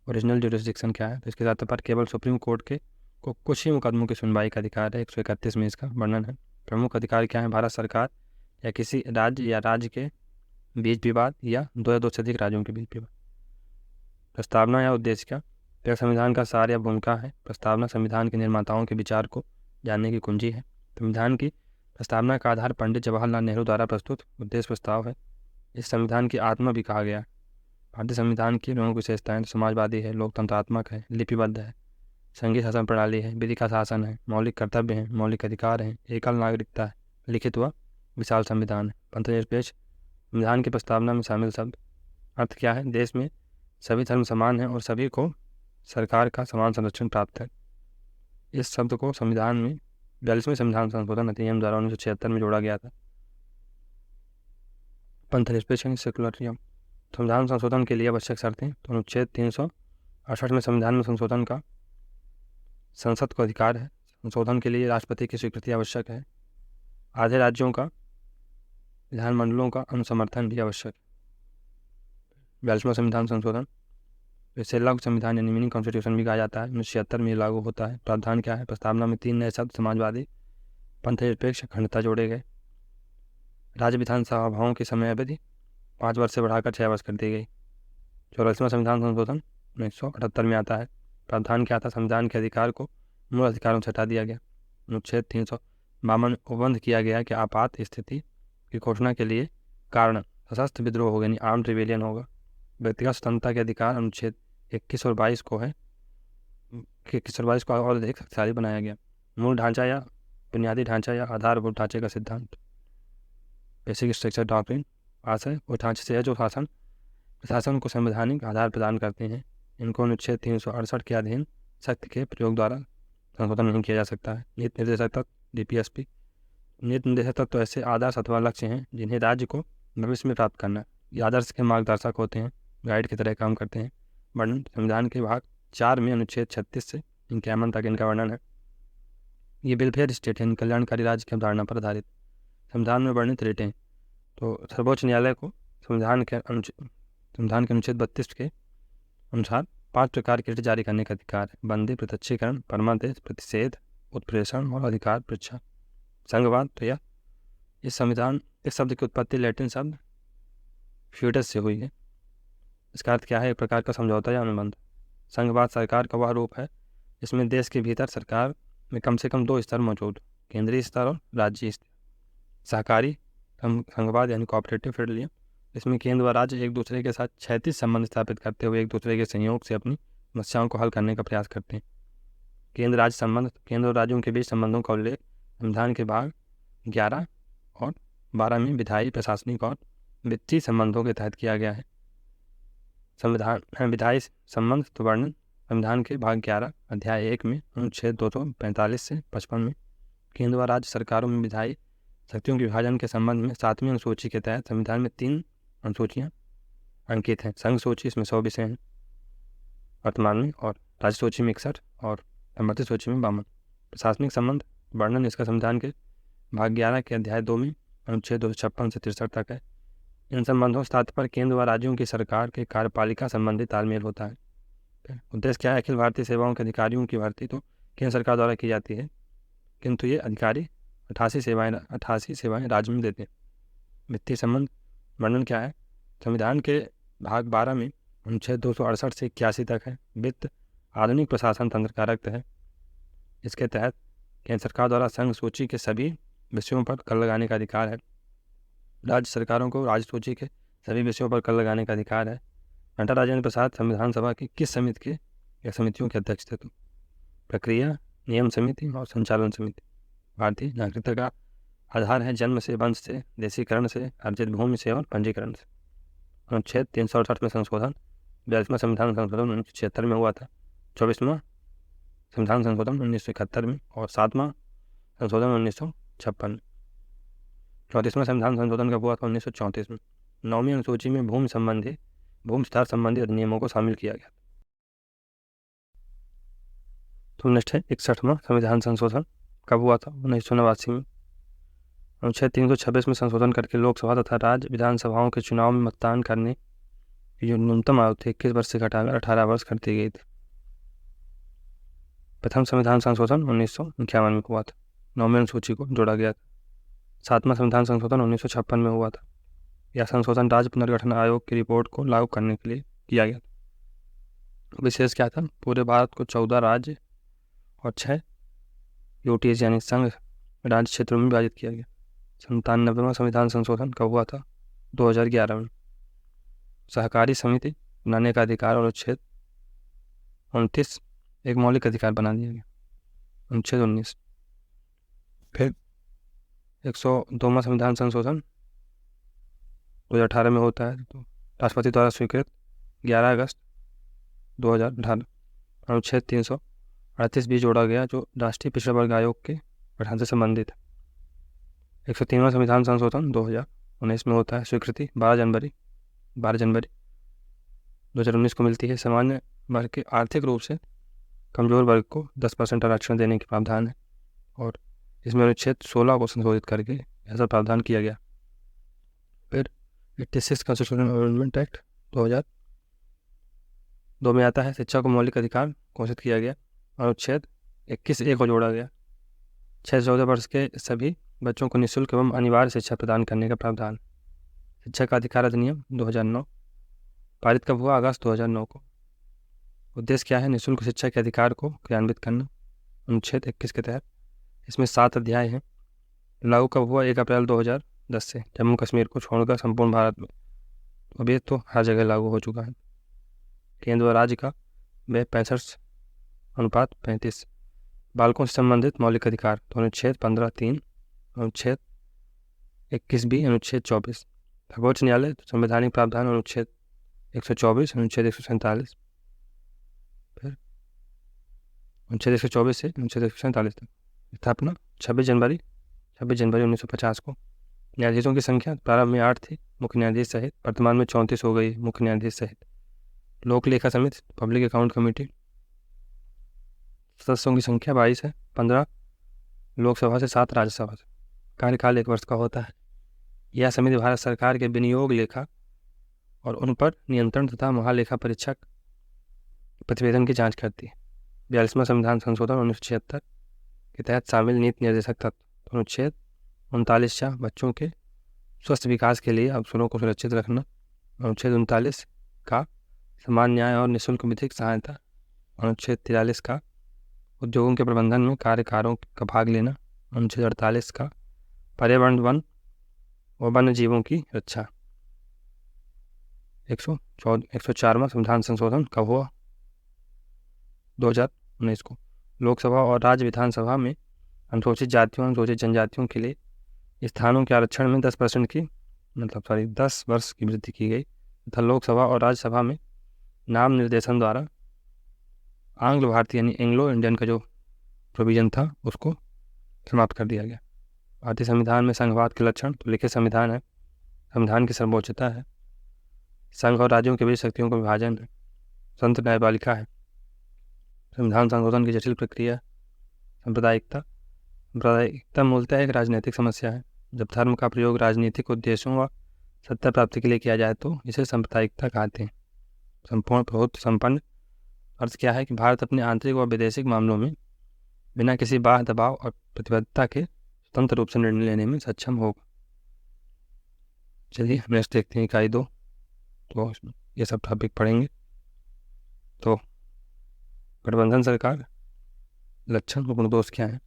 ओरिजिनल जुरिस्डिक्शन क्या है? तो इसके साथ पर केवल सुप्रीम कोर्ट के को कुछ ही मुकदमों की सुनवाई का अधिकार है। 131 में इसका वर्णन है। प्रमुख अधिकार क्या है? भारत सरकार या किसी राज्य या राज्य के बीच विवाद या दो या दो से अधिक राज्यों के बीच विवाद। प्रस्तावना या उद्देश्य क्या? यह संविधान का सार या भूमिका है। प्रस्तावना संविधान के निर्माताओं के विचार को जानने की कुंजी है। संविधान की प्रस्तावना का आधार पंडित जवाहरलाल नेहरू द्वारा प्रस्तुत उद्देश्य प्रस्ताव है। इस संविधान की आत्मा भी कहा गया। भारतीय संविधान की प्रमुख विशेषताएं समाजवादी है, लोकतंत्रात्मक है, लिपिबद्ध है, संघीय शासन प्रणाली है, विधि का शासन है, मौलिक कर्तव्य हैं, मौलिक अधिकार हैं, एकल नागरिकता है, लिखित व विशाल संविधान है। पंथनिरपेक्ष संविधान की प्रस्तावना में शामिल शब्द अर्थ क्या है? देश में सभी धर्म समान हैं और सभी को सरकार का समान संरक्षण प्राप्त है। इस शब्द को संविधान में 42वें संविधान संशोधन अधिनियम द्वारा 1976 में जोड़ा गया था। पंथनिरपेक्ष सेकुलरिज्म, संविधान संशोधन के लिए आवश्यक शर्तें, तो अनुच्छेद 368 में संविधान में संशोधन का संसद को अधिकार है। संशोधन के लिए राष्ट्रपति की स्वीकृति आवश्यक है। आधे राज्यों का विधानमंडलों का अनुसमर्थन भी आवश्यक। 42वां संविधान संशोधन, इसे लघु संविधान यानी मिनी कॉन्स्टिट्यूशन भी कहा जाता है। 1976 में लागू होता है। प्रावधान क्या है? प्रस्तावना में 3 नए शब्द समाजवादी, पंथनिरपेक्ष, अखंडता जोड़े गए। राज्य विधानसभाओं की समय अवधि 5 वर्ष से बढ़ाकर 6 वर्ष कर दी गई। 84वां संविधान संशोधन 1978 में आता है। प्रावधान क्या था? संविधान के अधिकार को मूल अधिकारों से हटा दिया गया। अनुच्छेद 352 उपबंध किया गया कि आपात स्थिति की घोषणा के लिए कारण सशस्त्र विद्रोह होगा, यानी आर्म्ड रिवेलियन होगा। व्यक्तिगत स्वतंत्रता के अधिकार अनुच्छेद 21 और 22 को है, 21 और 22 को और अधिक शक्तिशाली बनाया गया। मूल ढांचा या बुनियादी ढांचा या आधारभूत ढांचे का सिद्धांत, बेसिक स्ट्रक्चर डॉक्ट्रिन, आशय उस ढांचे से है जो प्रशासन को संवैधानिक आधार प्रदान करते हैं। इनको अनुच्छेद 368 के अधीन शक्ति के प्रयोग द्वारा संशोधन नहीं किया जा सकता है। नीति निर्देशक तत्व, DPSP, नीति निर्देशक तत्व तो ऐसे आदर्श अथवा लक्ष्य हैं जिन्हें राज्य को भविष्य में प्राप्त करना है। ये आदर्श के मार्गदर्शक होते हैं, गाइड की तरह काम करते हैं। वर्णन, संविधान के भाग 4 में अनुच्छेद 36 से 51 तक इनका वर्णन है। ये वेलफेयर स्टेट यानी कल्याणकारी राज्य की अवधारणा पर आधारित। संविधान में वर्णित रेटें, तो सर्वोच्च न्यायालय को संविधान के अनुच्छेद 32 के अनुसार 5 प्रकार की रिट जारी करने का अधिकार है। बंदी, प्रत्यक्षीकरण, परमादेश, प्रतिषेध, उत्प्रेषण और अधिकार परीक्षा। संघवाद, तो यह इस शब्द की उत्पत्ति लैटिन शब्द फ्यूडस से हुई है। इसका अर्थ क्या है? एक प्रकार का समझौता या अनुबंध। संघवाद सरकार का वह रूप है जिसमें देश के भीतर सरकार में कम से कम 2 स्तर मौजूद, केंद्रीय स्तर और राज्य स्तर। सहकारी संघवाद यानी कोऑपरेटिव फेडरलिज्म, इसमें केंद्र व राज्य एक दूसरे के साथ क्षैतिज संबंध स्थापित करते हुए एक दूसरे के सहयोग से अपनी समस्याओं को हल करने का प्रयास करते हैं। केंद्र राज्य संबंध, केंद्र और राज्यों के बीच संबंधों का उल्लेख संविधान के भाग 11 और 12 में विधायी, प्रशासनिक और वित्तीय संबंधों के तहत किया गया है। संविधान विधायी संबंध तो वर्णन संविधान के भाग 11 अध्याय 1 में अनुच्छेद 245 से 55 में केंद्र व राज्य सरकारों में विधायी शक्तियों के विभाजन के संबंध में 7वीं अनुसूची के तहत संविधान में 3 अनुसूचियाँ अंकित हैं। संघ सूची इसमें 100 विषय हैं वर्तमान में, और राज्य सूची में 61 और संवर्धित सूची में 52। प्रशासनिक संबंध वर्णन इसका संविधान के भाग 11 के अध्याय 2 में अनुच्छेद 256 से 63 तक है। इन संबंधों से तात्पर्य केंद्र व राज्यों की सरकार के कार्यपालिका संबंधी तालमेल होता है। उद्देश्य क्या है? अखिल भारतीय सेवाओं के अधिकारियों की भर्ती तो केंद्र सरकार द्वारा की जाती है, किंतु ये अधिकारी 88 सेवाएं राज्य में देते हैं। वित्तीय संबंध वर्णन क्या है? संविधान के भाग 12 में अनुच्छेद 268 से 81 तक है। वित्त आधुनिक प्रशासन तंत्र का रक्त है। इसके तहत केंद्र सरकार द्वारा संघ सूची के सभी विषयों पर कर लगाने का अधिकार है। राज्य सरकारों को राज्य सूची के सभी विषयों पर कर लगाने का अधिकार है। घंटा राजेंद्र प्रसाद संविधान सभा की किस समिति के या समितियों के अध्यक्ष थे? तो प्रक्रिया, नियम समिति और संचालन समिति। भारतीय नागरिकता का आधार है जन्म से, वंश से, देशीकरण से, अर्जित भूमि से और पंजीकरण से। अनुच्छेद 368 में संशोधन, 42वां संविधान संशोधन 1976 में हुआ था, 24वां संविधान संशोधन 1971 में और 7वां संशोधन 1956 में। 34वां संविधान संशोधन कब हुआ था? 1934 में। 9वीं अनुसूची में भूमि सुधार संबंधी अधिनियमों को शामिल किया गया। तो नेक्स्ट है 61वां संविधान संशोधन कब हुआ था? 1989 में। अनुच्छेद 326 में संशोधन करके लोकसभा तथा राज्य विधानसभाओं के चुनाव में मतदान करने की जो न्यूनतम आयु थी 21 वर्ष से घटाकर 18 वर्ष कर दी गई थी। प्रथम संविधान संशोधन 1951 में हुआ था, 9वीं अनुसूची को जोड़ा गया था। 7वां संविधान संशोधन 1956 में हुआ था। यह संशोधन राज्य पुनर्गठन आयोग की रिपोर्ट को लागू करने के लिए किया गया था। विशेष क्या था? पूरे भारत को 14 राज्य और 6 यूटीज यानी संघ राज्य क्षेत्रों में विभाजित किया गया। 97वां संविधान संशोधन कब हुआ था? 2011 में। सहकारी समिति बनाने का अधिकार और अनुच्छेद 29 एक मौलिक अधिकार बना दिया गया, अनुच्छेद 19। फिर 102वां संविधान संशोधन 2018 में होता है, तो राष्ट्रपति द्वारा स्वीकृत 11 अगस्त 2018। अनुच्छेद 338 भी जोड़ा गया जो राष्ट्रीय पिछड़ा वर्ग आयोग के गठन से संबंधित है। 103वां संविधान संशोधन 2019 में होता है, स्वीकृति 12 जनवरी 2019 को मिलती है। सामान्य वर्ग के आर्थिक रूप से कमजोर वर्ग को 10% आरक्षण देने के प्रावधान है और इसमें अनुच्छेद 16 को संशोधित करके ऐसा प्रावधान किया गया। फिर 86 कॉन्स्टिट्यूशनल अमेंडमेंट एक्ट 2002 में आता है, शिक्षा को मौलिक अधिकार घोषित किया गया। अनुच्छेद 21A को जोड़ा गया। 6 से 14 वर्ष के सभी बच्चों को निःशुल्क एवं अनिवार्य शिक्षा प्रदान करने का प्रावधान। शिक्षा का अधिकार अधिनियम 2009 पारित कब हुआ? अगस्त 2009 को। उद्देश्य क्या है? निःशुल्क शिक्षा के अधिकार को क्रियान्वित करना, अनुच्छेद 21 के तहत। इसमें 7 अध्याय हैं। लागू कब हुआ? 1 अप्रैल 2010 से, जम्मू कश्मीर को छोड़कर संपूर्ण भारत में। अभी तो हर जगह लागू हो चुका है। केंद्र व राज्य का व्यय 65:35। बालकों से संबंधित मौलिक अधिकार तो अनुच्छेद 15(3), अनुच्छेद 21B, अनुच्छेद 24। सर्वोच्च न्यायालय संवैधानिक प्रावधान अनुच्छेद 124, अनुच्छेद 147। फिर अनुच्छेद 124 से अनुच्छेद 147 तक। स्थापना 26 जनवरी 1950 को। न्यायाधीशों की संख्या प्रारंभ में 8 थी, मुख्य न्यायाधीश सहित। वर्तमान में 34 हो गई, मुख्य न्यायाधीश सहित। लोक लेखा समिति, पब्लिक अकाउंट कमेटी, सदस्यों की संख्या 22 है, 15 लोकसभा से, 7 राज्यसभा से। कार्यकाल 1 वर्ष का होता है। यह समिति भारत सरकार के विनियोग लेखा और उन पर नियंत्रण तथा महालेखा परीक्षक प्रतिवेदन की जांच करती है। 42वां संविधान संशोधन 1976 के तहत शामिल नीति निर्देशक तत्व। अनुच्छेद 39 बच्चों के स्वस्थ विकास के लिए अवसरों को सुरक्षित रखना। अनुच्छेद 39 का समान न्याय और निःशुल्क विधिक सहायता। अनुच्छेद 43 का उद्योगों के प्रबंधन में कार्यकारों का भाग लेना। अनुच्छेद 48 का पर्यावरण, वन और वन्य जीवों की रक्षा। 104वां संविधान संशोधन कब हुआ? 2019 को। लोकसभा और राज्य विधानसभा में अनुसूचित जातियों अनुसूचित जनजातियों के लिए स्थानों के आरक्षण में 10% की 10 वर्ष की वृद्धि की गई तथा लोकसभा और राज्यसभा में नाम निर्देशन द्वारा आंग्ल भारतीय यानी एंग्लो इंडियन का जो प्रोविजन था उसको समाप्त कर दिया गया। भारतीय संविधान में संघवाद के लक्षण तो लिखित संविधान है, संविधान की सर्वोच्चता है, संघ और राज्यों के बीच शक्तियों का विभाजन है, स्वतंत्र न्यायपालिका है, संविधान संशोधन की जटिल प्रक्रिया, सांप्रदायिकता मूलतः एक राजनीतिक समस्या है। जब धर्म का प्रयोग राजनीतिक उद्देश्यों व सत्ता प्राप्ति के लिए किया जाए तो इसे सांप्रदायिकता कहते हैं। संपूर्ण बहुत संपन्न अर्थ क्या है कि भारत अपने आंतरिक व विदेशिक मामलों में बिना किसी बाह्य दबाव और प्रतिबद्धता के स्वतंत्र रूप से निर्णय लेने में सक्षम होगा। चलिए नेक्स्ट देखते हैं इकाई 2, तो ये सब टॉपिक पढ़ेंगे। तो गठबंधन सरकार लक्षण गुण दोष क्या है,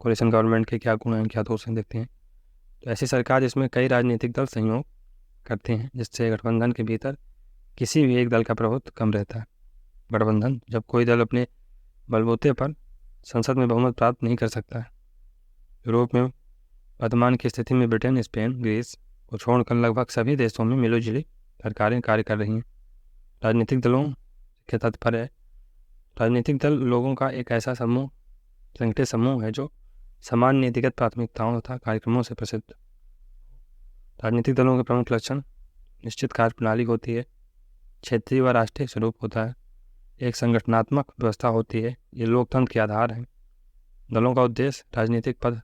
कोalition गवर्नमेंट के क्या गुण हैं क्या दोष हैं देखते हैं। तो ऐसी सरकार जिसमें कई राजनीतिक दल सहयोग करते हैं जिससे गठबंधन के भीतर किसी भी एक दल का प्रभुत्व कम रहता है। गठबंधन जब कोई दल अपने बलबूते पर संसद में बहुमत प्राप्त नहीं कर सकता है। यूरोप में वर्तमान की स्थिति में ब्रिटेन, स्पेन, ग्रीस को छोड़कर लगभग सभी देशों में मिलोजुली सरकारें कार्य कर रही हैं। राजनीतिक दलों के तात्पर्य है राजनीतिक दल लोगों का एक ऐसा समूह, संगठित समूह है जो समान नीतिगत प्राथमिकताओं तथा कार्यक्रमों से प्रसिद्ध। राजनीतिक दलों के प्रमुख लक्षण निश्चित कार्यप्रणाली होती है, क्षेत्रीय व राष्ट्रीय स्वरूप होता है, एक संगठनात्मक व्यवस्था होती है, ये लोकतंत्र के आधार हैं। दलों का उद्देश्य राजनीतिक पद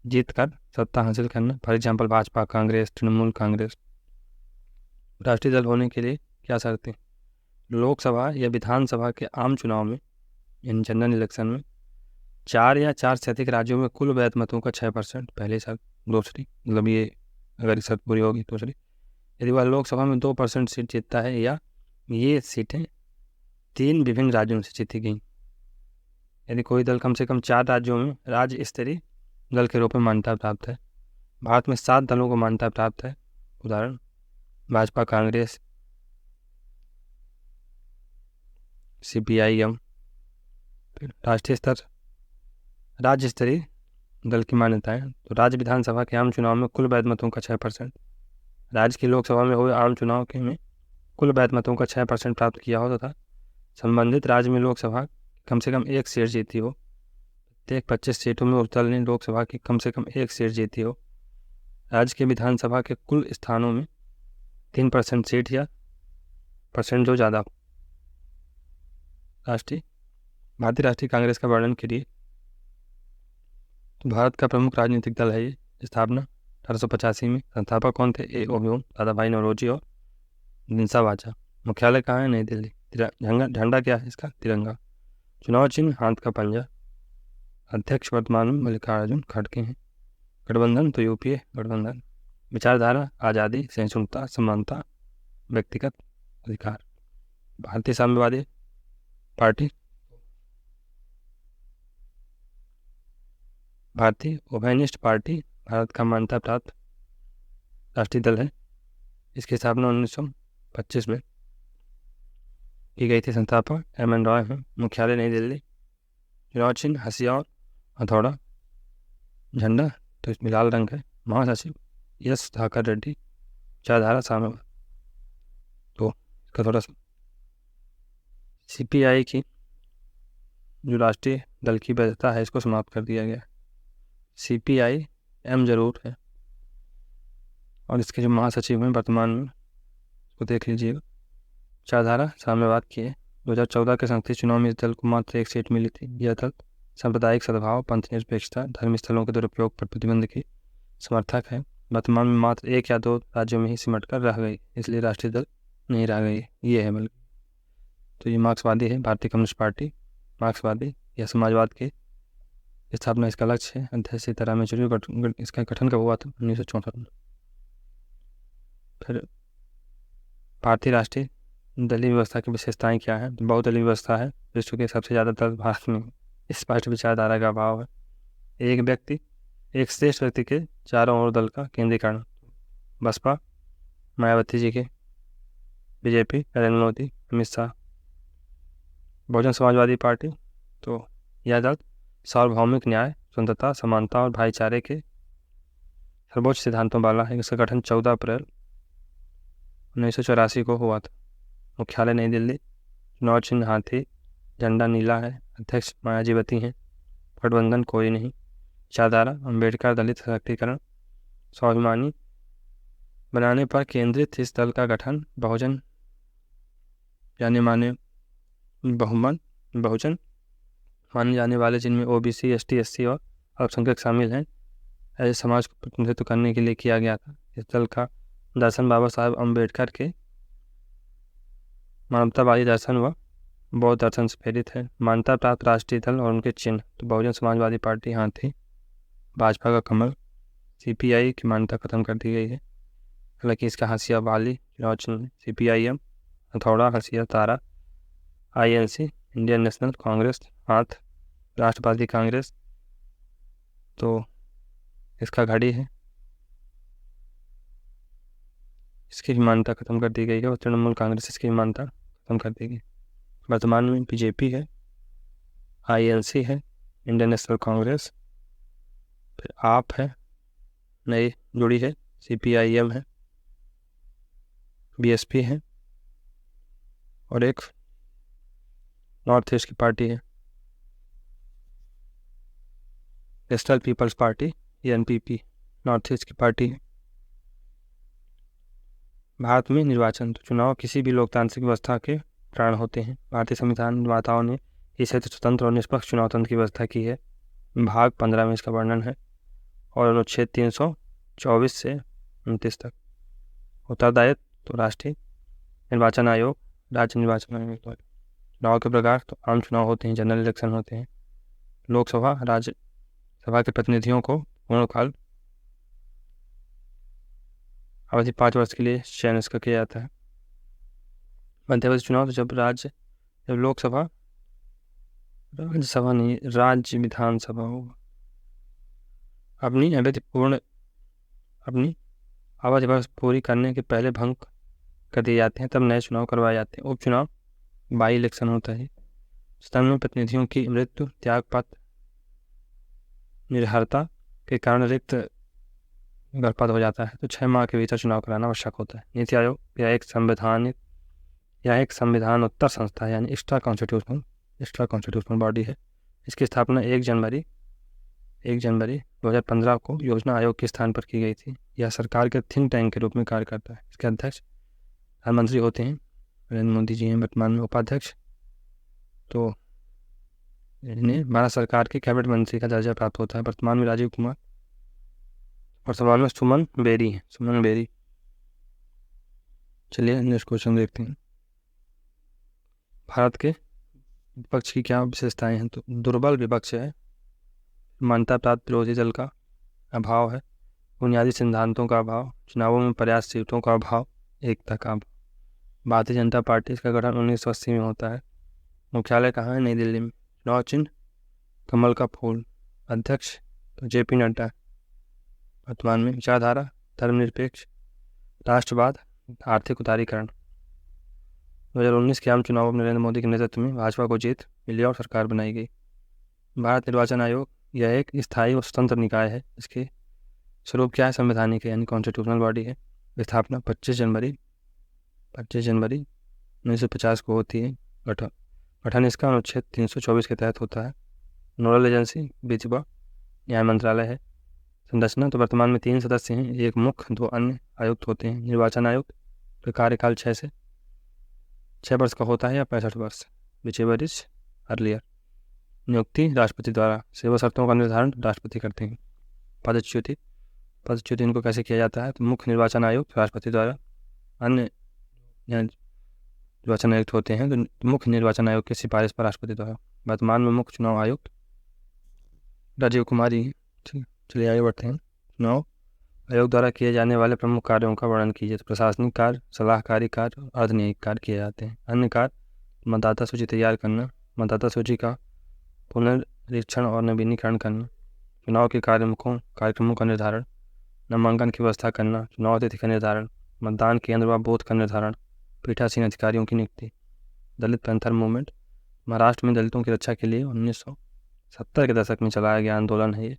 जीतकर सत्ता हासिल करना, फॉर एग्जाम्पल भाजपा, कांग्रेस, तृणमूल कांग्रेस। राष्ट्रीय दल होने के लिए क्या शर्तें, लोकसभा या विधानसभा के आम चुनाव में इन जनरल इलेक्शन में 4 या 4 से अधिक राज्यों में कुल वैध मतों का 6% पहली शर्त। दूसरी मतलब ये अगर शर्त पूरी होगी दूसरी, यदि वह लोकसभा में 2% सीट जीतता है या ये सीटें 3 विभिन्न राज्यों से जीती गई। यदि कोई दल कम से कम 4 राज्यों में राज्य स्तरीय दल के रूप में मान्यता प्राप्त है। भारत में 7 दलों को मान्यता प्राप्त है, उदाहरण भाजपा, कांग्रेस, CPIM। फिर राष्ट्रीय स्तर राज्य स्तरीय दल की मान्यता है, तो राज्य विधानसभा के आम चुनाव में कुल वैध मतों का 6%, राज्य की लोकसभा में हुए आम चुनाव के में कुल वैध मतों का 6% प्राप्त किया हो तथा संबंधित राज्य में लोकसभा कम से कम 1 सीट जीती हो। प्रत्येक 25 सीटों में उस दल ने लोकसभा की कम से कम 1 सीट जीती हो। राज्य के विधानसभा के कुल स्थानों में 3% सीट या परसेंट जो ज़्यादा हो। भारतीय राष्ट्रीय कांग्रेस का वर्णन करिए। तो भारत का प्रमुख राजनीतिक दल है ये। स्थापना 1885 में। संस्थापक कौन थे, ए ओह्योम, दादाभाई नौरोजी और दिनसा वाचा। मुख्यालय कहाँ है, नई दिल्ली। झंडा क्या है इसका, तिरंगा। चुनाव चिन्ह हाथ का पंजा। अध्यक्ष वर्तमान में मल्लिकार्जुन खड़गे हैं। गठबंधन तो UPA गठबंधन। विचारधारा आज़ादी, सहिष्णुता, समानता, व्यक्तिगत अधिकार। भारतीय साम्यवादी पार्टी भारतीय उभयनिष्ठ पार्टी भारत का मान्यता प्राप्त राष्ट्रीय दल है। इसकी स्थापना 1925 में की गई थी। संस्थापक MN रॉय हैं। मुख्यालय नई दिल्ली। चुनाव चिन्ह हंसिया और हथौड़ा। झंडा तो इसमें लाल रंग है। महासचिव S सुधाकर रेड्डी। विचारधारा साम्यवाद। तो इसका थोड़ा सा CPI की जो राष्ट्रीय दल की वैधता है इसको समाप्त कर दिया गया। CPI M जरूर है और इसके जो महासचिव हैं वर्तमान में उसको देख लीजिएगा। विचारधारा साम्यवाद की है। 2014 के संसदीय चुनाव में इस दल को मात्र 1 सीट मिली थी। यह दल सांप्रदायिक सद्भाव, पंथनिरपेक्षता, धर्म स्थलों के दुरुपयोग पर प्रतिबंध की समर्थक है। वर्तमान में मात्र 1 या 2 राज्यों में ही सिमट कर रह गई, इसलिए राष्ट्रीय दल नहीं रह गई। ये है बल्कि। तो ये मार्क्सवादी है, भारतीय कम्युनिस्ट पार्टी मार्क्सवादी या समाजवाद के स्थापना इसका लक्ष्य है। अध्यक्ष सीताराम येचुरी। इसका गठन कब हुआ था, 1964 में। फिर भारतीय राष्ट्रीय दलीय व्यवस्था की विशेषताएं क्या है, बहुदलीय व्यवस्था है। विश्व के सबसे ज़्यादा दल भारत में। स्पष्ट विचारधारा का अभाव है। एक व्यक्ति, एक श्रेष्ठ व्यक्ति के चारों ओर दल का केंद्रीकरण। बसपा मायावती जी के, BJP नरेंद्र मोदी, अमित शाह। बहुजन समाजवादी पार्टी, तो यह दल सार्वभौमिक न्याय, स्वतंत्रता, समानता और भाईचारे के सर्वोच्च सिद्धांतों वाला है। इसका गठन 14 अप्रैल 1984 को हुआ था। मुख्यालय नई दिल्ली। चुनाव चिन्ह हाथी, झंडा नीला है। अध्यक्ष मायावती हैं। गठबंधन कोई नहीं। विचारधारा अम्बेडकर, दलित सशक्तिकरण, स्वाभिमानी बनाने पर केंद्रित इस दल का गठन बहुजन जाने माने बहुजन माने जाने वाले, जिनमें ओबीसी, एसटी, एससी और अल्पसंख्यक शामिल हैं, ऐसे समाज को प्रतिनिधित्व करने के लिए किया गया था। इस दल का दर्शन बाबा साहब अम्बेडकर के मानवतावादी दर्शन व बौद्ध दर्शन से प्रेरित है। मान्यता प्राप्त राष्ट्रीय दल और उनके चिन्ह तो बहुजन समाजवादी पार्टी हाथी, भाजपा का कमल, सीपीआई की मान्यता खत्म कर दी गई है। हालांकि इसका हंसिया वाली चुनाव चिन्ह सीपीआईएम, हथौड़ा, हंसिया, तारा, आईएनसी, इंडियन नेशनल कांग्रेस, हाथ, राष्ट्रवादी कांग्रेस तो इसका घड़ी है, इसकी मान्यता खत्म कर दी गई है। और तृणमूल कांग्रेस इसकी मान्यता खत्म कर दी गई। वर्तमान में बीजेपी है, आईएनसी है, इंडियन नेशनल कांग्रेस, फिर आप है, नई जुड़ी है, सीपीआईएम है, बीएसपी है और एक नॉर्थ ईस्ट की पार्टी है, national people's party, NPP north east की पार्टी है। भारत में निर्वाचन तो चुनाव किसी भी लोकतांत्रिक व्यवस्था के प्राण होते हैं। भारतीय संविधान निर्माताओं ने इसे स्वतंत्र और निष्पक्ष चुनाव तंत्र की व्यवस्था की है। भाग 15 में इसका वर्णन है और अनुच्छेद 324 से 29 तक। उत्तरदायित्व तो राष्ट्रीय निर्वाचन आयोग, राज्य निर्वाचन आयोग। चुनाव के प्रकार तो आम चुनाव होते हैं, जनरल इलेक्शन होते हैं। लोकसभा, राज्यसभा के प्रतिनिधियों को पूर्णकाल अवधि 5 वर्ष के लिए चयन इसका किया जाता है। मध्यवर्ती चुनाव तो जब लोकसभा, राज्यसभा नहीं, राज्य विधानसभा होगा, अपनी अवधि पूरी करने के पहले भंग कर दिए जाते हैं, तब नए चुनाव करवाए जाते हैं। उपचुनाव बाई इलेक्शन होता है। सदन में प्रतिनिधियों की मृत्यु, त्यागपत्र, निर्हरता के कारण रिक्त गर्भपात हो जाता है तो 6 माह के भीतर चुनाव कराना आवश्यक होता है। नीति आयोग यह एक संविधान उत्तर संस्था है, यानी एक्स्ट्रा कॉन्स्टिट्यूशनल बॉडी है। इसकी स्थापना 1 जनवरी 2015 को योजना आयोग के स्थान पर की गई थी। यह सरकार के थिंक टैंक के रूप में कार्य करता है। इसके अध्यक्ष प्रधानमंत्री होते हैं, नरेंद्र मोदी जी हैं वर्तमान में। उपाध्यक्ष तो इन्हें भारत सरकार के कैबिनेट मंत्री का दर्जा प्राप्त होता है। वर्तमान में राजीव कुमार, वर्तमान में सुमन बेरी हैं। चलिए नेक्स्ट क्वेश्चन देखते हैं। भारत के विपक्ष की क्या विशेषताएं हैं? तो दुर्बल विपक्ष है, मान्यता प्राप्त विरोधी दल का अभाव है, बुनियादी सिद्धांतों का अभाव, चुनावों में पर्याप्त सीटों का अभाव, एकता का अभाव। भारतीय जनता पार्टी, इसका गठन 1980 में होता है। मुख्यालय कहाँ है? नई दिल्ली में। चुनाव चिन्ह कमल का फूल। अध्यक्ष तो जेपी नड्डा। वर्तमान में विचारधारा धर्मनिरपेक्ष, राष्ट्रवाद, आर्थिक उदारीकरण। 2019 के आम चुनावों में नरेंद्र मोदी के नेतृत्व में भाजपा को जीत मिली और सरकार बनाई गई। भारत निर्वाचन आयोग यह एक स्थायी और स्वतंत्र निकाय है। इसके स्वरूप क्या है? संवैधानिक है, यानी कॉन्स्टिट्यूशनल बॉडी है। स्थापना 25 जनवरी 1950 को होती है। गठन इसका अनुच्छेद 324 के तहत होता है। नोडल एजेंसी विधि व न्याय मंत्रालय है। संरचना तो वर्तमान में 3 सदस्य हैं, 1 मुख्य, 2 अन्य आयुक्त होते हैं। निर्वाचन आयुक्त का कार्यकाल 6 वर्ष का होता है या 65 वर्ष, whichever is earlier। नियुक्ति राष्ट्रपति द्वारा। सेवा शर्तों का निर्धारण राष्ट्रपति करते हैं। पदच्युति इनको कैसे किया जाता है? तो मुख्य निर्वाचन आयुक्त राष्ट्रपति द्वारा, अन्य निर्वाचन आयुक्त होते हैं तो मुख्य निर्वाचन आयोग की सिफारिश पर राष्ट्रपति द्वारा। वर्तमान में मुख्य चुनाव आयुक्त राजीव कुमारी। ठीक, चलिए आगे बढ़ते हैं। चुनाव आयोग द्वारा किए जाने वाले प्रमुख कार्यों का वर्णन कीजिए। तो प्रशासनिक कार्य, सलाहकारी कार्य और अर्धन्यायिक कार्य किए जाते हैं। अन्य कार्य मतदाता सूची तैयार करना, मतदाता सूची का पुनरीक्षण और नवीनीकरण करना, चुनाव के कार्यक्रमों का निर्धारण, नामांकन की व्यवस्था करना, चुनाव तिथि का निर्धारण, मतदान केंद्र व बूथ का निर्धारण, पीठासीन अधिकारियों की नियुक्ति। दलित पैंथर मूवमेंट, महाराष्ट्र में दलितों की रक्षा के लिए 70 के दशक में चलाया गया आंदोलन है ये।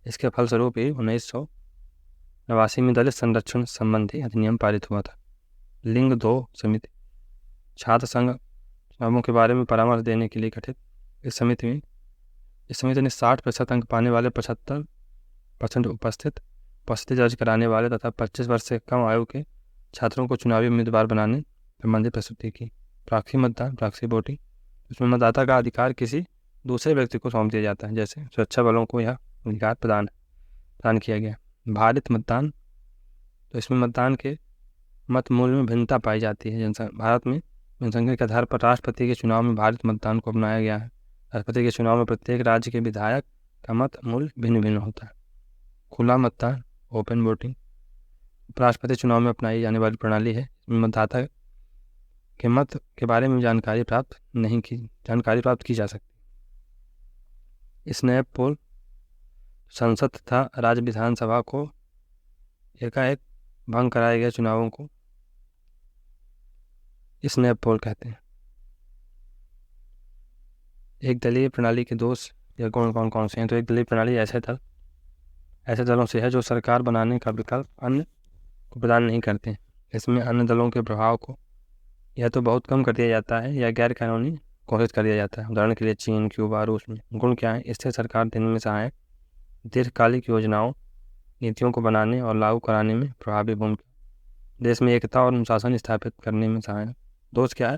इसके फलस्वरूप ही 1989 में दलित संरक्षण संबंधी अधिनियम पारित हुआ था। लिंग 2 समिति छात्र संघ चुनावों के बारे में परामर्श देने के लिए गठित। इस समिति ने 60% अंक पाने वाले 75% उपस्थिति दर्ज कराने वाले तथा 25 वर्ष से कम आयु के छात्रों को चुनावी उम्मीदवार बनाने संबंधी प्रस्तुति की। प्रॉक्सी मतदान, प्रॉक्सी वोटिंग, इसमें मतदाता का अधिकार किसी दूसरे व्यक्ति को सौंप दिया जाता है, जैसे सुरक्षा बलों को यह अधिकार प्रदान किया गया। भारित मतदान, तो इसमें मतदान के मत मूल्य में भिन्नता पाई जाती है। भारत में जनसंख्या के आधार पर राष्ट्रपति के चुनाव में भारित मतदान को अपनाया गया है। राष्ट्रपति के चुनाव में प्रत्येक राज्य के विधायक का मत मूल्य भिन्न भिन्न होता है। खुला मतदान, ओपन वोटिंग, राष्ट्रपति चुनाव में अपनाई जाने वाली प्रणाली है। मतदाता के मत के बारे में जानकारी प्राप्त की जा सकती। स्नैप पोल, संसद तथा राज्य विधानसभा को एकाएक भंग कराए गए चुनावों को स्नैप पोल कहते हैं। एक दलीय प्रणाली के दोष या गुण कौन से हैं? तो एक दलीय प्रणाली ऐसे दलों से है जो सरकार बनाने का विकल्प अन्य को प्रदान नहीं करते। इसमें अन्य दलों के प्रभाव को या तो बहुत कम कर दिया जाता है या गैर कानूनी घोषित कर दिया जाता है। उदाहरण के लिए चीन, क्यूबा, रूस में। गुण क्या है? इससे सरकार देने में सहायक, दीर्घकालिक योजनाओं नीतियों को बनाने और लागू कराने में प्रभावी भूमिका, देश में एकता और अनुशासन स्थापित करने में सहायक। दोष क्या है?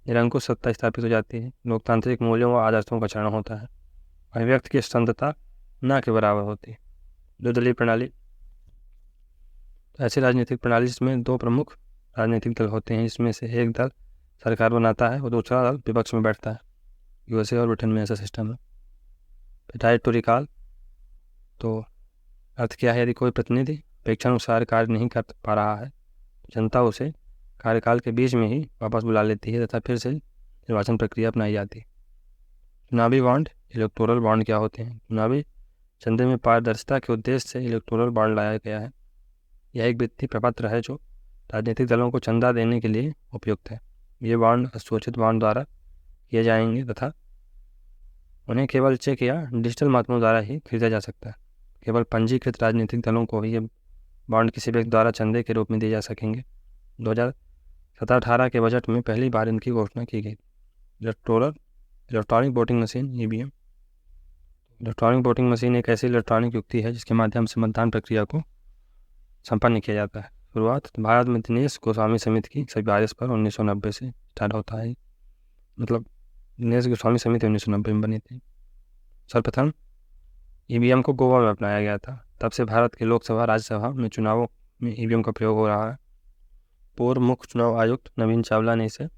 निरंकुश सत्ता स्थापित हो जाती है, लोकतांत्रिक मूल्यों व आदर्शों का क्षरण होता है, अभिव्यक्ति की स्वतंत्रता न के बराबर होती है। द्विदलीय प्रणाली, ऐसी राजनीतिक प्रणाली जिसमें 2 प्रमुख राजनीतिक दल होते हैं, जिसमें से एक दल सरकार बनाता है और दूसरा दल विपक्ष में बैठता है। यूएसए और ब्रिटेन में ऐसा सिस्टम है। राइट टू रिकॉल, तो अर्थ क्या है? यदि कोई प्रतिनिधि अपेक्षानुसार कार्य नहीं कर पा रहा है, जनता उसे कार्यकाल के बीच में ही वापस बुला लेती है तथा फिर से निर्वाचन प्रक्रिया अपनाई जाती है। चुनावी बॉन्ड, इलेक्टोरल बॉन्ड क्या होते हैं? चुनावी चंदे में पारदर्शिता के उद्देश्य से इलेक्टोरल बॉन्ड लाया गया है। यह एक वित्तीय प्रपत्र है जो राजनीतिक दलों को चंदा देने के लिए उपयुक्त है। ये बॉन्ड असुरक्षित बॉन्ड द्वारा किए जाएंगे तथा उन्हें केवल चेक या डिजिटल माध्यमों द्वारा ही खरीदा जा सकता है। केवल पंजीकृत राजनीतिक दलों को ही ये बॉन्ड किसी व्यक्ति द्वारा चंदे के रूप में दिए जा सकेंगे। 2017-18 के बजट में पहली बार इनकी घोषणा की गई। Electronic voting machine, EVM. Electronic voting machine एक ऐसी इलेक्ट्रॉनिक युक्ति है जिसके माध्यम से मतदान प्रक्रिया को संपन्न किया जाता है। शुरुआत भारत में दिनेश गोस्वामी समिति की सिफारिश पर 1990 से स्टार्ट होता है। मतलब दिनेश गोस्वामी समिति 1990 में बनी थी। सर्वप्रथम ईवीएम को गोवा में अपनाया गया था। तब से भारत के लोकसभा, राज्यसभा में चुनावों में ईवीएम का प्रयोग हो रहा है। पूर्व मुख्य चुनाव आयुक्त नवीन चावला ने इसे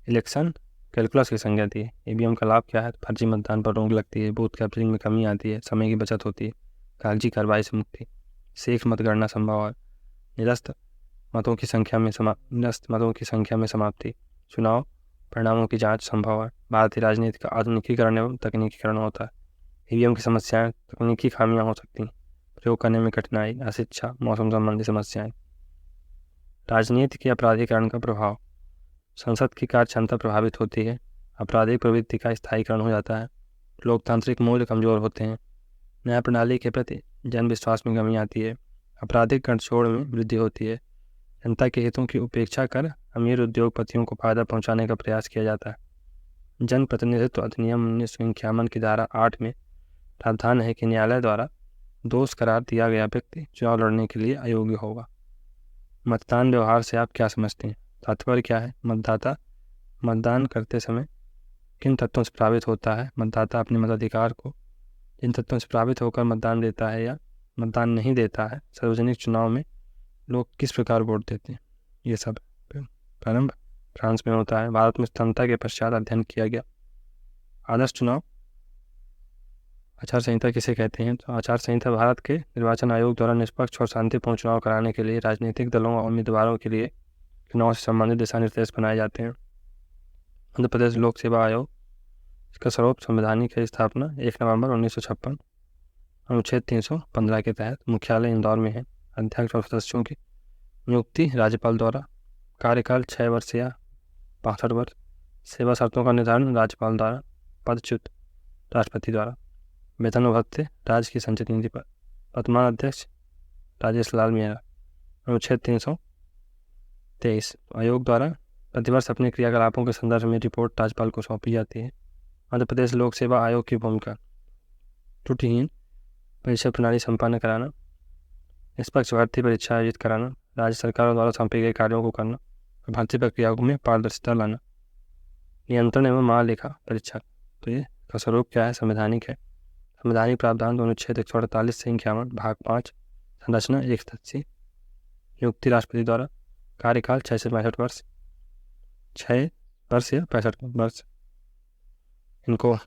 इलेक्शन कैलकुलस की संज्ञा दी है। ईवीएम का लाभ क्या है? फर्जी मतदान पर रोक लगती है, बूथ कैप्चरिंग में कमी आती है, समय की बचत होती है, कागजी कार्रवाई से मुक्ति, शेष मतगणना संभव है, निरस्त मतों की संख्या में समाप्ति, चुनाव परिणामों की जांच संभव है। भारतीय राजनीति का आधुनिकीकरण एवं तकनीकीकरण होता है। ईवीएम की समस्याएं, तकनीकी खामियां हो सकती हैं, प्रयोग करने में कठिनाई, अशिक्षा, मौसम संबंधी समस्याएं। राजनीति के अपराधीकरण का प्रभाव, संसद की कार्य क्षमता प्रभावित होती है, आपराधिक प्रवृत्ति का स्थायीकरण हो जाता है, लोकतांत्रिक मूल्य कमजोर होते हैं, न्याय प्रणाली के प्रति जन विश्वास में कमी आती है, आपराधिक गठजोड़ में वृद्धि होती है, जनता के हितों की उपेक्षा कर अमीर उद्योगपतियों को फायदा पहुंचाने का प्रयास किया जाता है। जन प्रतिनिधित्व अधिनियम 1951 की धारा 8 में प्रावधान है कि न्यायालय द्वारा दोष करार दिया गया व्यक्ति चुनाव लड़ने के लिए अयोग्य होगा। मतदान व्यवहार से आप क्या समझते हैं? तात्पर्य क्या है? मतदाता मतदान करते समय किन तत्वों से प्रभावित होता है? मतदाता अपने मताधिकार को जिन तत्वों से प्रभावित होकर मतदान देता है या मतदान नहीं देता है। सार्वजनिक चुनाव में लोग किस प्रकार वोट देते हैं? ये सब प्रारंभ फ्रांस में होता है। भारत में स्वतंत्रता के पश्चात अध्ययन किया गया। आदर्श चुनाव आचार संहिता किसे कहते हैं? तो आचार संहिता भारत के निर्वाचन आयोग द्वारा निष्पक्ष और शांतिपूर्ण चुनाव कराने के लिए राजनीतिक दलों और उम्मीदवारों के लिए चुनाव से संबंधित दिशा निर्देश बनाए जाते हैं। मध्य प्रदेश लोक सेवा आयोग, इसका स्वरूप संवैधानिक है। स्थापना 1 नवंबर 1956 अनुच्छेद 315 के तहत। मुख्यालय इंदौर में है। अध्यक्ष और सदस्यों की नियुक्ति राज्यपाल द्वारा। कार्यकाल 6 वर्ष या 65 वर्ष। सेवा शर्तों का निर्धारण राज्यपाल द्वारा। पदच्युत राष्ट्रपति द्वारा। वेतन व भत्ते राज्य की संचित निधि पर। वर्तमान अध्यक्ष राजेश लाल मीणा। अनुच्छेद 323 आयोग द्वारा प्रतिवर्ष अपने क्रियाकलापों के संदर्भ में रिपोर्ट राज्यपाल को सौंपी जाती है। मध्य प्रदेश लोक सेवा आयोग की भूमिका त्रुटिहीन परीक्षा प्रणाली संपन्न कराना, निष्पक्ष भर्ती परीक्षा आयोजित कराना, राज्य सरकारों द्वारा सौंपे गए कार्यों को करना, भर्ती प्रक्रियाओं में पारदर्शिता लाना, नियंत्रण एवं महालेखा परीक्षा। तो ये का स्वरूप क्या है? संवैधानिक है। संवैधानिक प्रावधान अनुच्छेद 148 से 51 भाग 5 संरचना एक सदस्यीय, नियुक्ति राष्ट्रपति द्वारा, कार्यकाल 6 से 65 वर्ष, 6 वर्ष या 65 वर्ष। इनको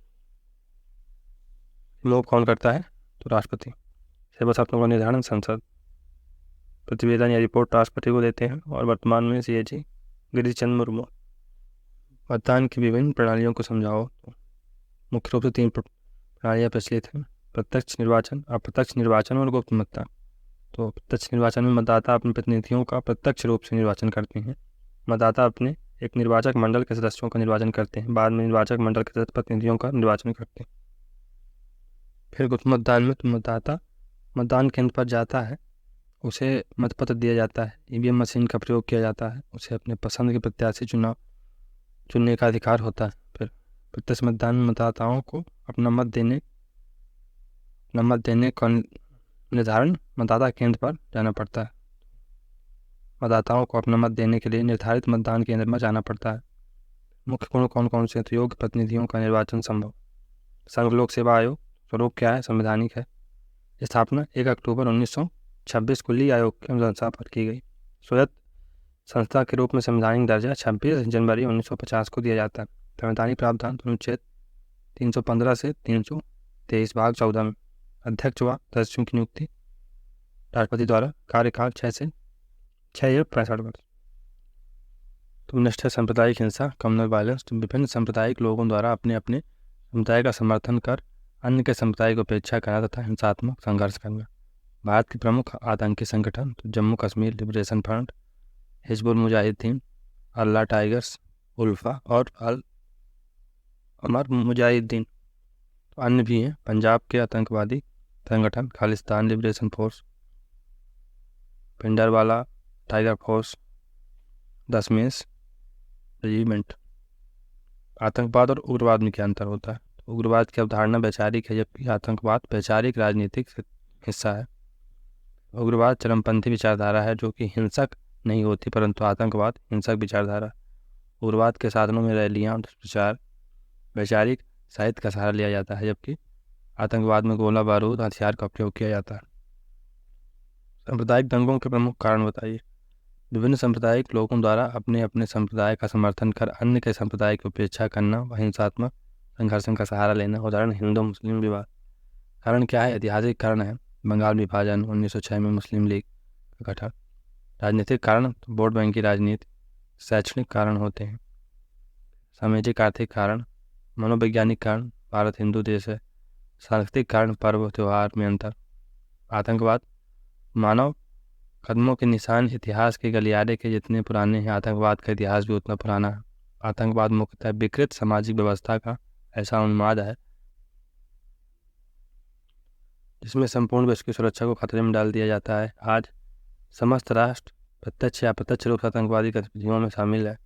लोग कौन करता है? तो राष्ट्रपति। सेवा शासनों का निर्धारण संसद। प्रतिवेदन या रिपोर्ट राष्ट्रपति को देते हैं और वर्तमान में CAG गिरीश चंद्र मुर्मू। मतदान की विभिन्न प्रणालियों को समझाओ। तो मुख्य रूप से 3 प्रणालियाँ प्रचलित हैं: प्रत्यक्ष निर्वाचन, अप्रत्यक्ष निर्वाचन और गुप्त मतदान। तो प्रत्यक्ष निर्वाचन में मतदाता अपने प्रतिनिधियों का प्रत्यक्ष रूप से निर्वाचन करते हैं। मतदाता अपने एक निर्वाचक मंडल के सदस्यों का निर्वाचन करते हैं, बाद में निर्वाचक मंडल के प्रतिनिधियों का निर्वाचन करते हैं। फिर गुप्त मतदान में मतदाता मतदान केंद्र पर जाता है, उसे मतपत्र दिया जाता है, EVM मशीन का प्रयोग किया जाता है, उसे अपने पसंद के प्रत्याशी चुनने का अधिकार होता है। फिर प्रत्यक्ष मतदान में मतदाताओं को अपना मत देने का निर्धारण मतदाता केंद्र पर जाना पड़ता है। मतदाताओं को अपना मत देने के लिए निर्धारित मतदान केंद्र में जाना पड़ता है। मुख्य गुण कौन कौन से? तो योग्य प्रतिनिधियों का निर्वाचन संभव। संघ लोक सेवा आयोग स्वरूप क्या है? संवैधानिक है। स्थापना 1 अक्टूबर 1926 को ली आयोग की अनुशंसा पर की गई। स्वायत्त संस्था के रूप में संवैधानिक दर्जा 26 जनवरी 1950 को दिया जाता है। संवैधानिक प्रावधान अनुच्छेद 315 से 323 भाग 14 में अध्यक्ष व सदस्यों की नियुक्ति राष्ट्रपति द्वारा, कार्यकाल 6 से 65 वर्ष। तो निष्ठा सांप्रदायिक हिंसा, कम्युनल वायलेंस। विभिन्न सांप्रदायिक लोगों द्वारा अपने अपने समुदाय का समर्थन कर अन्य के समुदाय को उपेक्षा करना तथा हिंसात्मक संघर्ष करना। भारत के प्रमुख आतंकी संगठन तो जम्मू कश्मीर लिबरेशन फ्रंट, हिजबुल मुजाहिदीन, अल्लाह टाइगर्स, उल्फा और अल अमर मुजाहिदीन। तो अन्य भी हैं पंजाब के आतंकवादी संगठन खालिस्तान लिबरेशन फोर्स, पिंडरवाला टाइगर फोर्स, दशमेश रेजिमेंट। आतंकवाद और उग्रवाद में क्या अंतर होता है? तो उग्रवाद की अवधारणा वैचारिक है, जबकि आतंकवाद वैचारिक राजनीतिक हिस्सा है। उग्रवाद चरमपंथी विचारधारा है जो कि हिंसक नहीं होती, परंतु आतंकवाद हिंसक विचारधारा। उग्रवाद के साधनों में रैलियां, दुष्प्रचार, वैचारिक साहित्य का सहारा लिया जाता है, जबकि आतंकवाद में गोला बारूद हथियार का प्रयोग किया जाता है। सांप्रदायिक दंगों के प्रमुख कारण बताइए। विभिन्न सांप्रदायिक लोगों द्वारा अपने अपने संप्रदाय का समर्थन कर अन्य के संप्रदाय की उपेक्षा करना व हिंसात्मक संघर्षण का सहारा लेना। उदाहरण हिंदू मुस्लिम विवाद। कारण क्या है? ऐतिहासिक कारण है बंगाल विभाजन, 1906 में मुस्लिम लीग का गठन। राजनीतिक कारण तो वोट बैंक की राजनीति। शैक्षणिक कारण होते हैं। सामाजिक आर्थिक कारण, मनोवैज्ञानिक कारण, भारत हिंदू देश है। सांस्कृतिक कारण, पर्व त्यौहार में अंतर। आतंकवाद मानव कदमों के निशान, इतिहास के गलियारे के जितने पुराने हैं, आतंकवाद का इतिहास भी उतना पुराना है। आतंकवाद मुख्यतः विकृत सामाजिक व्यवस्था का ऐसा उन्माद है जिसमें संपूर्ण विश्व की सुरक्षा को खतरे में डाल दिया जाता है। आज समस्त राष्ट्र प्रत्यक्ष या अप्रत्यक्ष रूप से आतंकवादी गतिविधियों में शामिल है।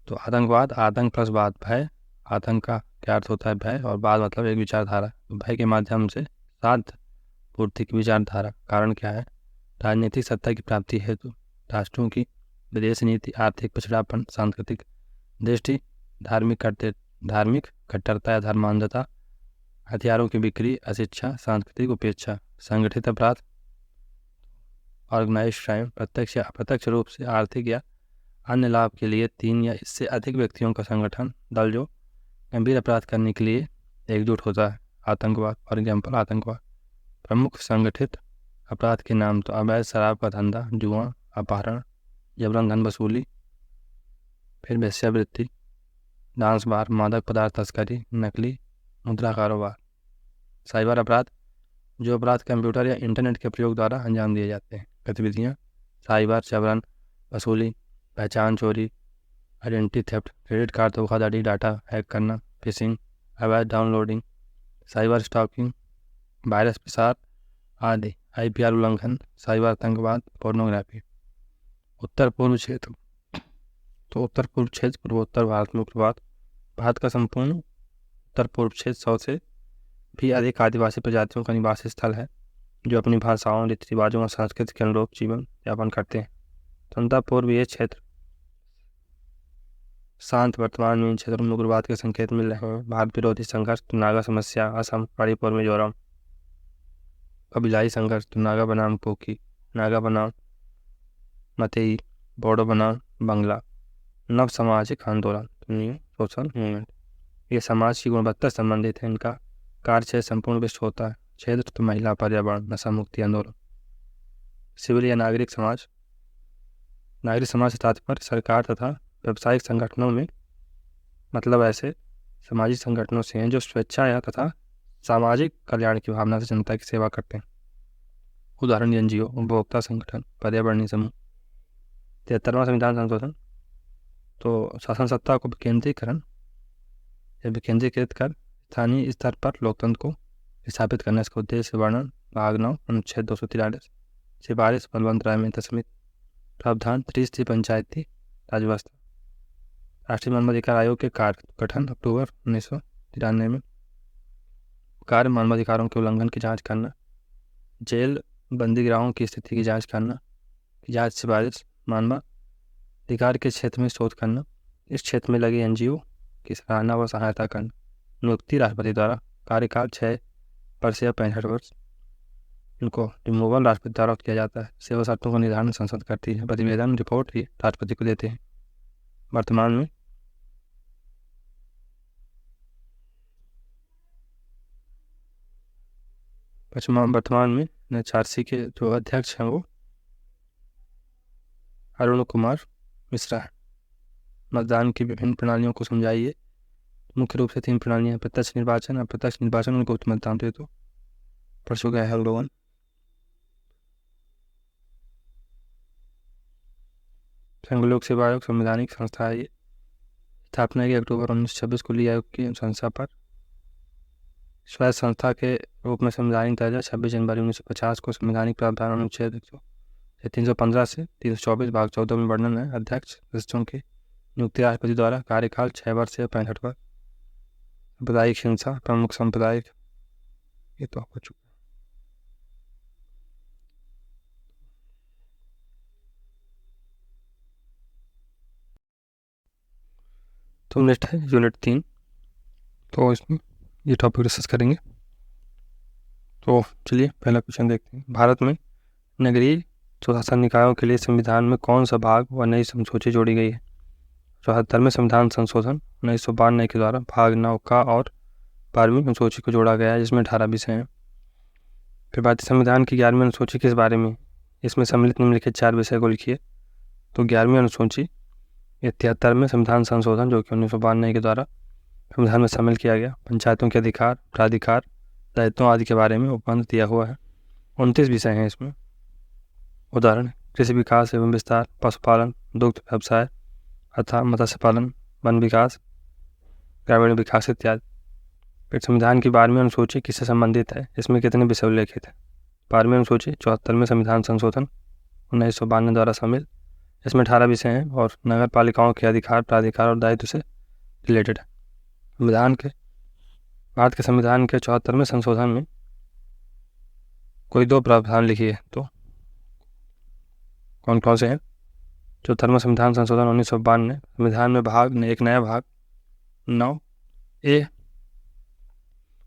तो आतंकवाद, आतंक प्लस वाद, भय। आतंक का क्या अर्थ होता है? भय, और वाद मतलब एक विचारधारा। तो भय के माध्यम से साध पूर्ति की विचारधारा। कारण क्या है? राजनीतिक सत्ता की प्राप्ति हेतु राष्ट्रों की विदेश नीति, आर्थिक पिछड़ापन, सांस्कृतिक दृष्टि, धार्मिक कट्टरता या धर्मांधता, हथियारों की बिक्री, अशिक्षा, सांस्कृतिक उपेक्षा, संगठित अपराध, ऑर्गेनाइज्ड क्राइम। प्रत्यक्ष या अप्रत्यक्ष रूप से आर्थिक या अन्य लाभ के लिए 3 या इससे अधिक व्यक्तियों का संगठन, दल जो गंभीर अपराध करने के लिए एकजुट होता है। आतंकवाद, फॉर एग्जाम्पल आतंकवाद। प्रमुख संगठित अपराध के नाम तो अवैध शराब का धंधा, जुआ, अपहरण, जबरन धन वसूली, फिर वेश्यावृत्ति, डांस बार, मादक पदार्थ तस्करी, नकली मुद्रा कारोबार। साइबर अपराध, जो अपराध कंप्यूटर या इंटरनेट के प्रयोग द्वारा अंजाम दिए जाते हैं। गतिविधियाँ, साइबर, जबरन वसूली, पहचान चोरी, आइडेंटिटी थेफ्ट, क्रेडिट कार्ड धोखाधड़ी, डाटा हैक करना, फिशिंग, अवैध डाउनलोडिंग, साइबर स्टॉकिंग, वायरस प्रसार आदि, IPR उल्लंघन, साइबर आतंकवाद, पोर्नोग्राफी। उत्तर पूर्व क्षेत्र, तो उत्तर पूर्व क्षेत्र पूर्वोत्तर भारत में उत्पाद भारत का संपूर्ण उत्तर पूर्व क्षेत्र 100 से भी अधिक आदिवासी प्रजातियों का निवास स्थल है, जो अपनी भाषाओं, रीति रिवाजों और संस्कृति के अनुरूप जीवन यापन करते हैं। स्वतंत्रता पूर्व ये क्षेत्र शांत, वर्तमान में इन क्षेत्रों में उग्रवाद के संकेत मिल रहे हैं। भारत विरोधी संघर्ष, तो नागा समस्या, असम, मणिपुर, मिजोरम। कबीलाई संघर्ष, तो नागा बनाम कुकी, नागा बनाम मतई, बोडो बनाम बंगला। नव सामाजिक आंदोलन, न्यू सोशल मूवमेंट, ये समाज की गुणवत्ता संबंधित है। इनका कार्य क्षेत्र संपूर्ण विश्व होता है। क्षेत्र, तो महिला, पर्यावरण, नशा मुक्ति आंदोलन। सिविल या नागरिक समाज, नागरिक समाज से तात्पर्य सरकार तथा व्यावसायिक संगठनों में, मतलब ऐसे सामाजिक संगठनों से हैं जो स्वेच्छा या तथा सामाजिक कल्याण की भावना से जनता की सेवा करते हैं। उदाहरण NGO, उपभोक्ता संगठन, पर्यावरणीय समूह। 73वां संविधान संशोधन, तो शासन सत्ता को विकेंद्रीकरण या विकेंद्रीकृत कर स्थानीय स्तर पर लोकतंत्र को स्थापित करने का उद्देश्य वर्णन भाग 9 अनुच्छेद 243। सिफारिश बलवंत राय मेहता समिति। प्रावधान त्रिस्तरीय पंचायती राज व्यवस्था। राष्ट्रीय मानवाधिकार आयोग के कार्य गठन अक्टूबर 1993 में। कार्य मानवाधिकारों के उल्लंघन की जांच करना, जेल बंदीगृहों की स्थिति की जांच करना, जांच सिफारिश, मानवाधिकार के क्षेत्र में शोध करना, इस क्षेत्र में लगी NGO की सराहना व सहायता करना। नियुक्ति राष्ट्रपति द्वारा, कार्यकाल 6 वर्ष या 65 वर्ष। इनको रिमूवल राष्ट्रपति द्वारा किया जाता है। सेवा शर्तों का निर्धारण संसद करती है। प्रतिवेदन रिपोर्ट ही राष्ट्रपति को देते हैं। वर्तमान में NHRC के जो अध्यक्ष हैं वो अरुण कुमार मिश्रा है। मतदान की विभिन्न प्रणालियों को समझाइए। मुख्य रूप से 3 प्रणालियां, प्रत्यक्ष निर्वाचन, अप्रत्यक्ष निर्वाचन और गुप्त मतदान। तो पढ़ चुका है लोगन। संघ लोक सेवा आयोग संवैधानिक संस्था है। ये स्थापना की अक्टूबर 1926 को ली आयोग की अनुशंसा पर। स्वायत्त संस्था के रूप में संवैधानिक दर्जा 26 जनवरी 1950 को। संवैधानिक प्रावधान अनुच्छेद 315 से 324 भाग 14 में वर्णन है। अध्यक्ष सदस्यों की नियुक्ति राष्ट्रपति द्वारा, कार्यकाल 6 वर्ष या 65 वर्ष। सांप्रदायिक हिंसा, प्रमुख सांप्रदायिक, ये तो हो चुका है। तो नेक्स्ट है यूनिट 3, तो इसमें ये टॉपिक डिस्कस करेंगे। तो चलिए पहला क्वेश्चन देखते हैं। भारत में नगरीय स्वशासन निकायों के लिए संविधान में कौन सा भाग व नई समसूची जोड़ी गई है? 74वें संविधान संशोधन 1992 के द्वारा भाग 9 का और 12वीं अनुसूची को जोड़ा गया है, जिसमें 18 विषय हैं। फिर भारतीय संविधान की 11वीं अनुसूची किस बारे में? इसमें सम्मिलित निम्नलिखित 4 विषय को लिखिए। तो 11वीं अनुसूची ये 73वें संविधान संशोधन जो कि 1992 के द्वारा संविधान में शामिल किया गया। पंचायतों के अधिकार, प्राधिकार, दायित्वों आदि के बारे में उपबंध दिया हुआ है। 29 विषय हैं इसमें। उदाहरण कृषि विकास एवं विस्तार, पशुपालन, दुग्ध व्यवसाय अथवा मत्स्य पालन, वन विकास, ग्रामीण विकास इत्यादि। फिर संविधान की 12वीं अनुसूची किससे संबंधित है? इसमें कितने विषय उल्लेखित है? 12वीं अनुसूची 74वें संविधान संशोधन 1992 द्वारा शामिल। इसमें 18 विषय हैं और नगर पालिकाओं के अधिकार, प्राधिकार और दायित्व से रिलेटेड है। भारत के संविधान के 74वें संशोधन में कोई 2 प्रावधान लिखिए। तो कौन कौन से हैं? 74वां संविधान संशोधन 1992 संविधान में एक नया भाग 9A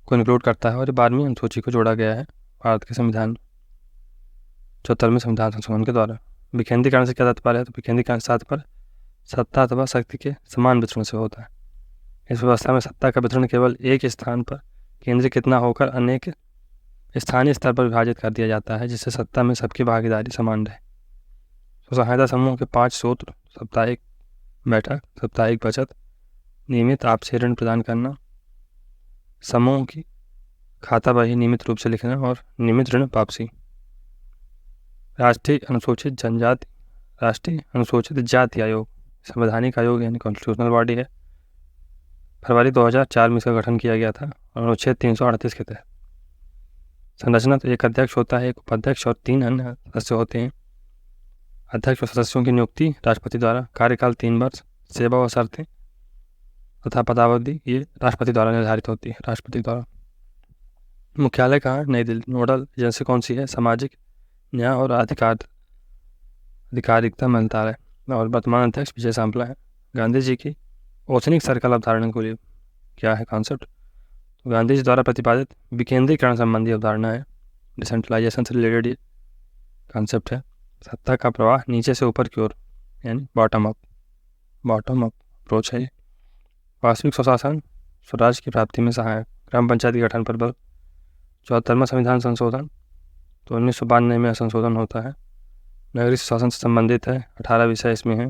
को इंक्लूड करता है और 12वीं अनुसूची को जोड़ा गया है भारत के संविधान 74वें संविधान संशोधन के द्वारा। विकेंद्रीकरण से क्या तात्पर्य है? तो विकेंद्रीकरण से तात्पर्य सत्ता अथवा शक्ति के समान वितरण से होता है। इस व्यवस्था में सत्ता का वितरण केवल एक स्थान पर केंद्रीकृत न होकर अनेक स्थानीय स्तर पर विभाजित कर दिया जाता है, जिससे सत्ता में सबकी भागीदारी समान रहे। सहायता समूह के 5 सूत्र: साप्ताहिक बैठक, साप्ताहिक बचत, नियमित आपसी ऋण प्रदान करना, समूह की खाता बही नियमित रूप से लिखना और नियमित ऋण वापसी। राष्ट्रीय अनुसूचित जाति आयोग संवैधानिक आयोग यानी कॉन्स्टिट्यूशनल बॉडी है। फरवरी 2004 में इसका गठन किया गया था और अनुच्छेद 338 के तहत। संरचना तो एक अध्यक्ष होता है, एक उपाध्यक्ष और 3 अन्य सदस्य होते हैं। अध्यक्ष और सदस्यों की नियुक्ति राष्ट्रपति द्वारा, कार्यकाल 3 वर्ष, सेवा व शर्तें तथा पदावधि ये राष्ट्रपति द्वारा निर्धारित होती है, राष्ट्रपति द्वारा। मुख्यालय कहाँ? नई दिल्ली। नोडल एजेंसी कौन सी है? सामाजिक न्याय और अधिकारिता मंत्रालय। और वर्तमान अध्यक्ष विजय सांपला है। गांधी जी की ओसनिक सर्कल अवधारणा को लिए क्या है कॉन्सेप्ट? तो गांधी जी द्वारा प्रतिपादित विकेंद्रीकरण संबंधी अवधारणा है, डिसेंट्रलाइजेशन से रिलेटेड ये कॉन्सेप्ट है। सत्ता का प्रवाह नीचे से ऊपर की ओर, यानी बॉटम अप अप्रोच है। वास्तविक सुशासन स्वराज की प्राप्ति में सहायक। ग्राम पंचायत के गठन पर बल। 74वां संविधान संशोधन तो 1992 में संशोधन होता है। नगरीय सुशासन से संबंधित है। 18 विषय इसमें है।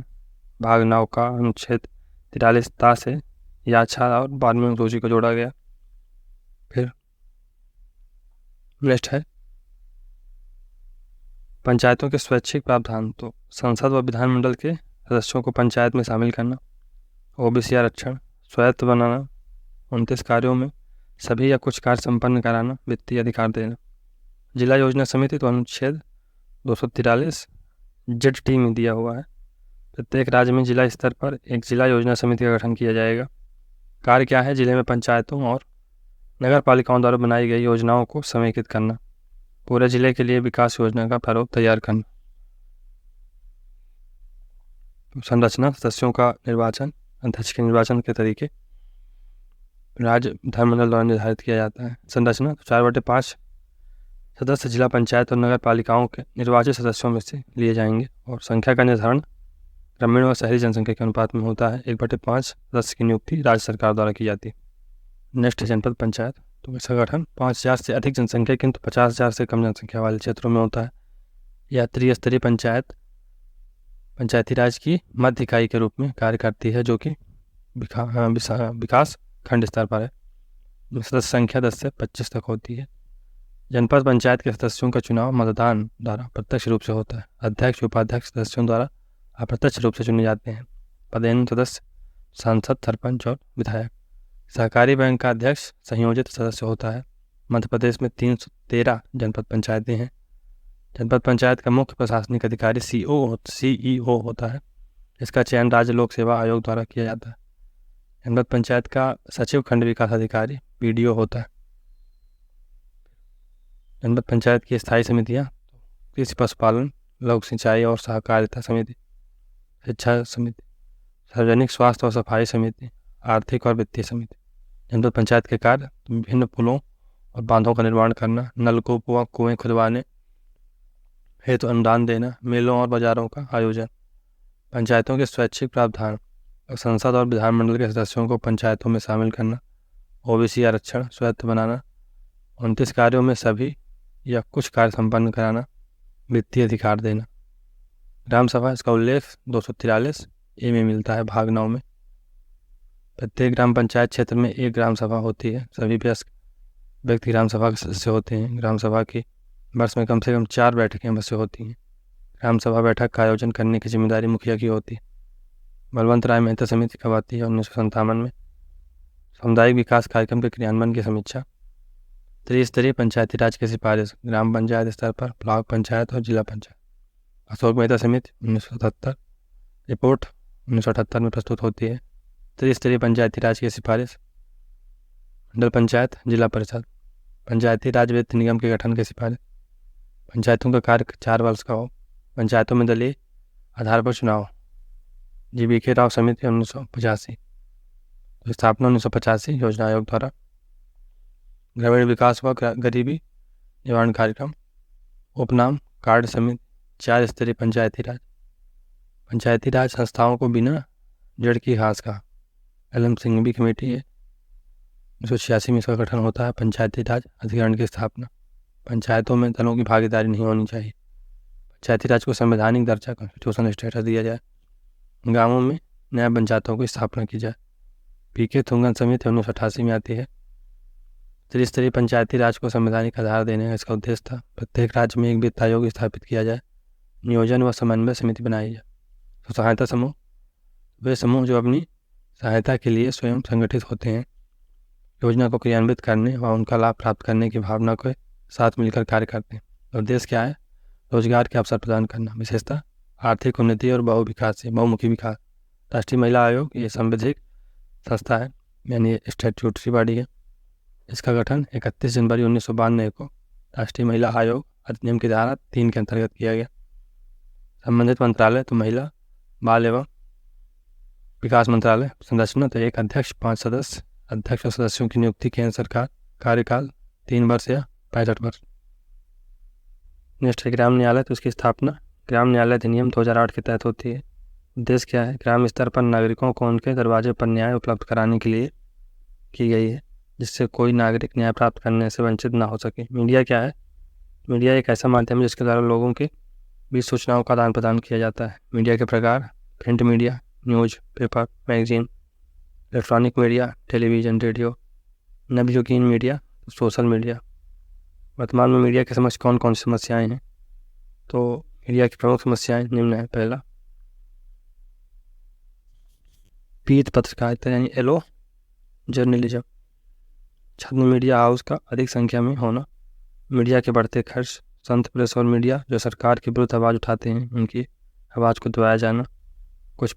भाग 9 का अनुच्छेद 43 से याच्छा और 12वीं अनुसूची को जोड़ा गया। फिर नेक्स्ट है पंचायतों के स्वैच्छिक प्रावधान। तो संसद व विधानमंडल के सदस्यों को पंचायत में शामिल करना, ओबीसी आरक्षण, स्वायत्त बनाना, 29 कार्यों में सभी या कुछ कार्य संपन्न कराना, वित्तीय अधिकार देना। जिला योजना समिति तो अनुच्छेद 243 ZT में दिया हुआ है। प्रत्येक राज्य में जिला स्तर पर एक जिला योजना समिति का गठन किया जाएगा। कार्य क्या है? जिले में पंचायतों और नगर पालिकाओं द्वारा बनाई गई योजनाओं को समेकित करना, पूरे जिले के लिए विकास योजना का प्रारूप तैयार करना। संरचना, सदस्यों का निर्वाचन, अध्यक्ष के निर्वाचन के तरीके राज्य विधानमंडल द्वारा निर्धारित किया जाता है। संरचना 4/5 सदस्य जिला पंचायत और नगर पालिकाओं के निर्वाचित सदस्यों में से लिए जाएंगे और संख्या का निर्धारण ग्रामीण और शहरी जनसंख्या के अनुपात में होता है। 1/5 सदस्य की नियुक्ति राज्य सरकार द्वारा की जाती है। नेक्स्ट जनपद पंचायत। तो इसका गठन 5000 से अधिक जनसंख्या किंतु 50,000 से कम जनसंख्या वाले क्षेत्रों में होता है। यह त्रिस्तरीय पंचायत पंचायती राज की मध्य इकाई के रूप में कार्य करती है, जो कि विकास खंड स्तर पर है। सदस्य संख्या 10 से 25 तक होती है। जनपद पंचायत के सदस्यों का चुनाव मतदान द्वारा प्रत्यक्ष रूप से होता है। अध्यक्ष उपाध्यक्ष सदस्यों द्वारा अप्रत्यक्ष रूप से चुने जाते हैं। पदेन सदस्य सांसद, सरपंच और विधायक। सहकारी बैंक का अध्यक्ष संयोजित सदस्य होता है। मध्य प्रदेश में 313 जनपद पंचायतें हैं। जनपद पंचायत का मुख्य प्रशासनिक अधिकारी CEO होता है। इसका चयन राज्य लोक सेवा आयोग द्वारा किया जाता है। जनपद पंचायत का सचिव खंड विकास अधिकारी PDO होता है। जनपद पंचायत की स्थायी समितियाँ कृषि पशुपालन, लघु सिंचाई और सहकारिता समिति, शिक्षा समिति, सार्वजनिक स्वास्थ्य और सफाई समिति, आर्थिक और वित्तीय समिति। जनपद पंचायत के कार्य विभिन्न पुलों और बांधों का निर्माण करना, नलकूप व कुएं खुदवाने हेतु अनुदान देना, मेलों और बाजारों का आयोजन। पंचायतों के स्वैच्छिक प्रावधान, संसद और विधानमंडल के सदस्यों को पंचायतों में शामिल करना, ओबीसी आरक्षण, स्वायत्त बनाना, 29 कार्यों में सभी या कुछ कार्य संपन्न कराना, वित्तीय अधिकार देना। ग्राम सभा, इसका उल्लेख 243A में मिलता है, भाग 9 में। प्रत्येक ग्राम पंचायत क्षेत्र में एक ग्राम सभा होती है। सभी वयस्क व्यक्ति ग्राम सभा के सदस्य होते हैं। ग्राम सभा की वर्ष में कम से कम 4 बैठकें अवश्य होती हैं। ग्राम सभा बैठक का आयोजन करने की जिम्मेदारी मुखिया की होती है। बलवंत राय मेहता समिति कब आती है? 1957 में। सामुदायिक विकास कार्यक्रम के क्रियान्वयन की समीक्षा। त्रिस्तरीय पंचायती राज की सिफारिश, ग्राम पंचायत स्तर पर, ब्लॉक पंचायत और जिला पंचायत। अशोक मेहता समिति 1977। रिपोर्ट 1978 में प्रस्तुत होती है। त्रिस्तरीय पंचायती राज की सिफारिश, मंडल पंचायत, जिला परिषद। पंचायती राज वित्त निगम के गठन की सिफारिश। पंचायतों का कार्य 4 वर्ष का हो। पंचायतों में दलीय आधार पर चुनाव। GBK राव समिति 1985। स्थापना 1985 योजना आयोग द्वारा। ग्रामीण विकास व गरीबी निवारण कार्यक्रम। उपनाम कार्ड समिति। 4 स्तरीय पंचायती राज। पंचायती राज संस्थाओं को बिना जड़ की घास का, LM सिंघवी कमेटी है। 1986 में इसका गठन होता है। पंचायती राज अधिकरण की स्थापना। पंचायतों में दलों की भागीदारी नहीं होनी चाहिए। पंचायती राज को संवैधानिक दर्जा, कॉन्स्टिट्यूशनल स्टेटस दिया जाए। गांवों में न्याय पंचायतों की स्थापना की जाए। PK थुंगन समिति 1988 में आती है। त्रिस्तरीय पंचायती राज को संवैधानिक आधार देने का इसका उद्देश्य था। प्रत्येक राज्य में एक वित्त आयोग स्थापित किया जाए। नियोजन व समन्वय समिति बनाई जाए। तो सहायता समूह, वे समूह जो अपनी सहायता के लिए स्वयं संगठित होते हैं। योजना को क्रियान्वित करने व उनका लाभ प्राप्त करने की भावना के साथ मिलकर कार्य करते हैं। उद्देश्य क्या है? रोजगार के अवसर प्रदान करना। विशेषता आर्थिक उन्नति और बहुमुखी विकास। राष्ट्रीय महिला आयोग ये संवैधानिक संस्था है, यानी स्टैट्यूटरी बॉडी है। इसका गठन 31 जनवरी 1992 को राष्ट्रीय महिला आयोग अधिनियम की धारा 3 के अंतर्गत किया गया। संबंधित मंत्रालय तो महिला बाल एवं विकास मंत्रालय। संरचना तो एक अध्यक्ष, 5 सदस्य। अध्यक्ष और सदस्यों की नियुक्ति केंद्र सरकार। कार्यकाल 3 वर्ष या 65 वर्ष। नेक्स्ट है ग्राम न्यायालय। तो उसकी स्थापना ग्राम न्यायालय अधिनियम 2008 के तहत होती है। उद्देश्य क्या है? ग्राम स्तर पर नागरिकों को उनके दरवाजे पर न्याय उपलब्ध कराने के लिए की गई है, जिससे कोई नागरिक न्याय प्राप्त करने से वंचित ना हो सके। मीडिया क्या है? मीडिया एक ऐसा माध्यम है जिसके द्वारा लोगों के बीच सूचनाओं का आदान प्रदान किया जाता है। मीडिया के प्रकार print media, newspaper, magazine, electronic media, television, radio. नवयुगीन मीडिया, सोशल मीडिया। वर्तमान में मीडिया के समक्ष कौन कौन सी समस्याएं हैं? तो मीडिया की प्रमुख समस्याएं निम्न है। पहला, पीठ पत्रकारिता यानी एलो जर्नलिज्म। छद्म मीडिया हाउस का अधिक संख्या में होना। मीडिया के बढ़ते खर्च। संत प्रेस और मीडिया जो सरकार के विरुद्ध आवाज़ उठाते हैं, उनकी आवाज़ को दबाया जाना। कुछ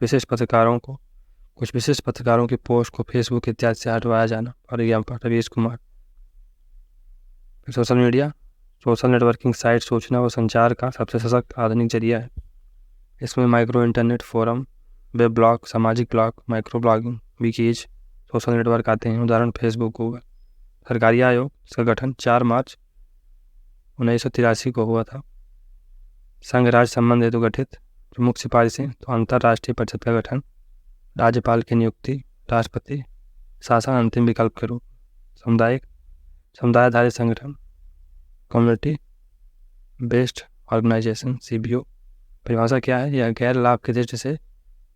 विशेष पत्रकारों की पोस्ट को फेसबुक इत्यादि से हटवाया जाना। For example Ravish Kumar. Social media, social networking site सूचना व संचार का सबसे सशक्त आधुनिक जरिया है। इसमें micro internet, forum, web blog, सामाजिक blog, micro blogging, wikis, social network आते हैं। उदाहरण फेसबुक, गूगल। सरकारी आयोग, इसका गठन 4 मार्च 1983 को हुआ था। संघ राज्य संबंध हेतु गठित। प्रमुख सिफारिशें तो अंतर्राष्ट्रीय परिषद का गठन, राज्यपाल की नियुक्ति, राष्ट्रपति शासन अंतिम विकल्प के रूप। समुदाय आधारित संगठन, कम्युनिटी बेस्ड ऑर्गेनाइजेशन, CBO। परिभाषा क्या है? यह गैर लाभ की दृष्टि से